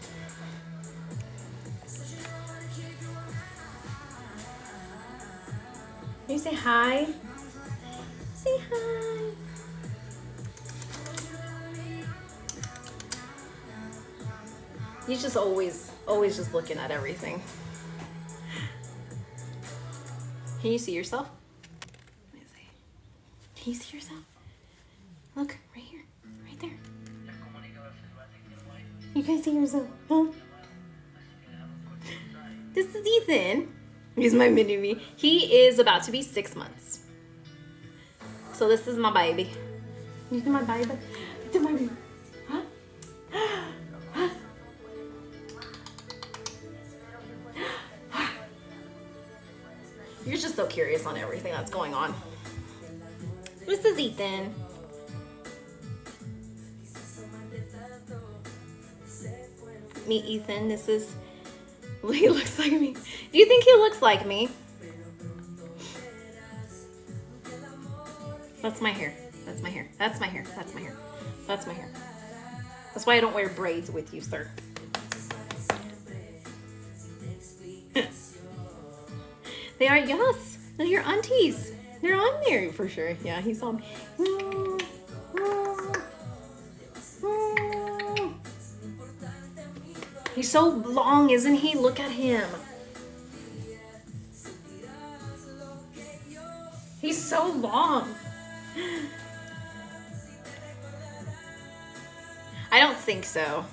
Can you say hi? Say hi. He's just always just looking at everything. Can you see yourself? Can you see yourself? Look, right here, right there. You guys see yourself, huh? This is Ethan. He's my mini-me. He is about to be 6 months. So this is my baby. You see my baby? Look at my baby. Huh? Huh? You're just so curious on everything that's going on. This is Ethan. Meet Ethan. This is... He looks like me. Do you think he looks like me? That's my hair. That's my hair. That's my hair. That's my hair. That's my hair. That's why I don't wear braids with you, sir. They are, yes. They're your aunties. They're on there for sure. Yeah, he's on. He's so long, isn't he? Look at him. He's so long. I don't think so.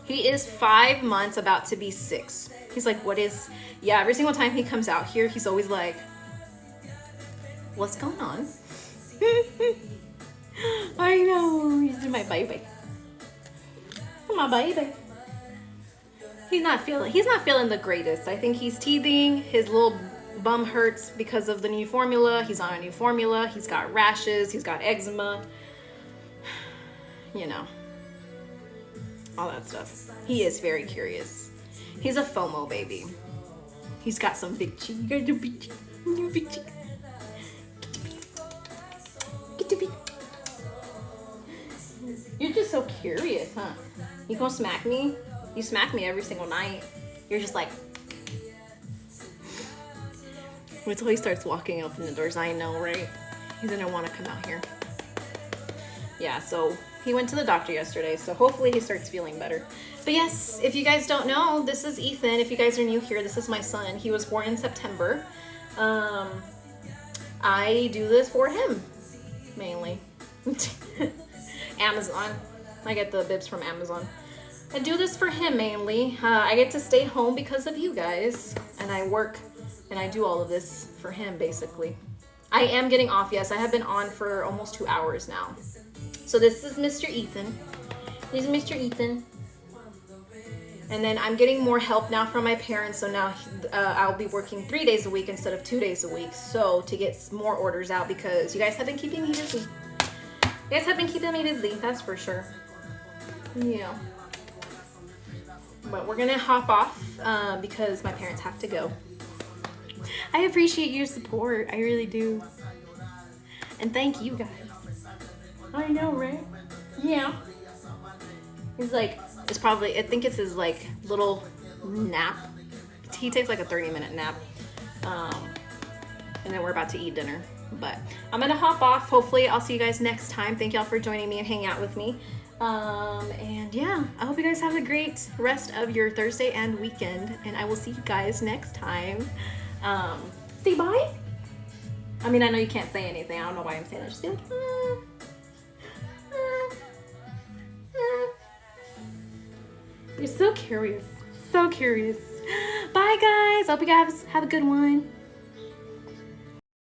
He is 5 months, about to be 6. He's like, what is... Yeah, every single time he comes out here, he's always like... What's going on? I know. He's my baby. My baby. He's not feeling the greatest. I think he's teething. His little bum hurts because of the new formula. He's on a new formula. He's got rashes. He's got eczema. You know, all that stuff. He is very curious. He's a FOMO baby. He's got some big cheek. You got your big cheek. Your big cheek. Get to be. You're just so curious, huh? You gonna smack me? You smack me every single night. You're just like. Wait till he starts walking open the doors. I know, right? He's gonna want to come out here. Yeah, so he went to the doctor yesterday, so hopefully he starts feeling better. But yes, if you guys don't know, this is Ethan. If you guys are new here, this is my son. He was born in September. I do this for him, mainly. Amazon. I get the bibs from Amazon. I do this for him, mainly. I get to stay home because of you guys, and I work, and I do all of this for him, basically. I am getting off, yes. I have been on for almost 2 hours now. So this is Mr. Ethan. This is Mr. Ethan. And then I'm getting more help now from my parents. So now I'll be working 3 days a week instead of 2 days a week. So to get more orders out, because you guys have been keeping me busy. You guys have been keeping me busy, that's for sure. Yeah. But we're gonna hop off because my parents have to go. I appreciate your support. I really do. And thank you guys. I know, right? Yeah. He's like, it's probably, I think it's his like little nap. He takes like a 30-minute nap. And then we're about to eat dinner. But I'm gonna hop off. Hopefully I'll see you guys next time. Thank y'all for joining me and hanging out with me. And yeah, I hope you guys have a great rest of your Thursday and weekend. And I will see you guys next time. Say bye. I mean, I know you can't say anything. I don't know why I'm saying that. Just be like, You're so curious. So curious. Bye, guys. Hope you guys have a good one.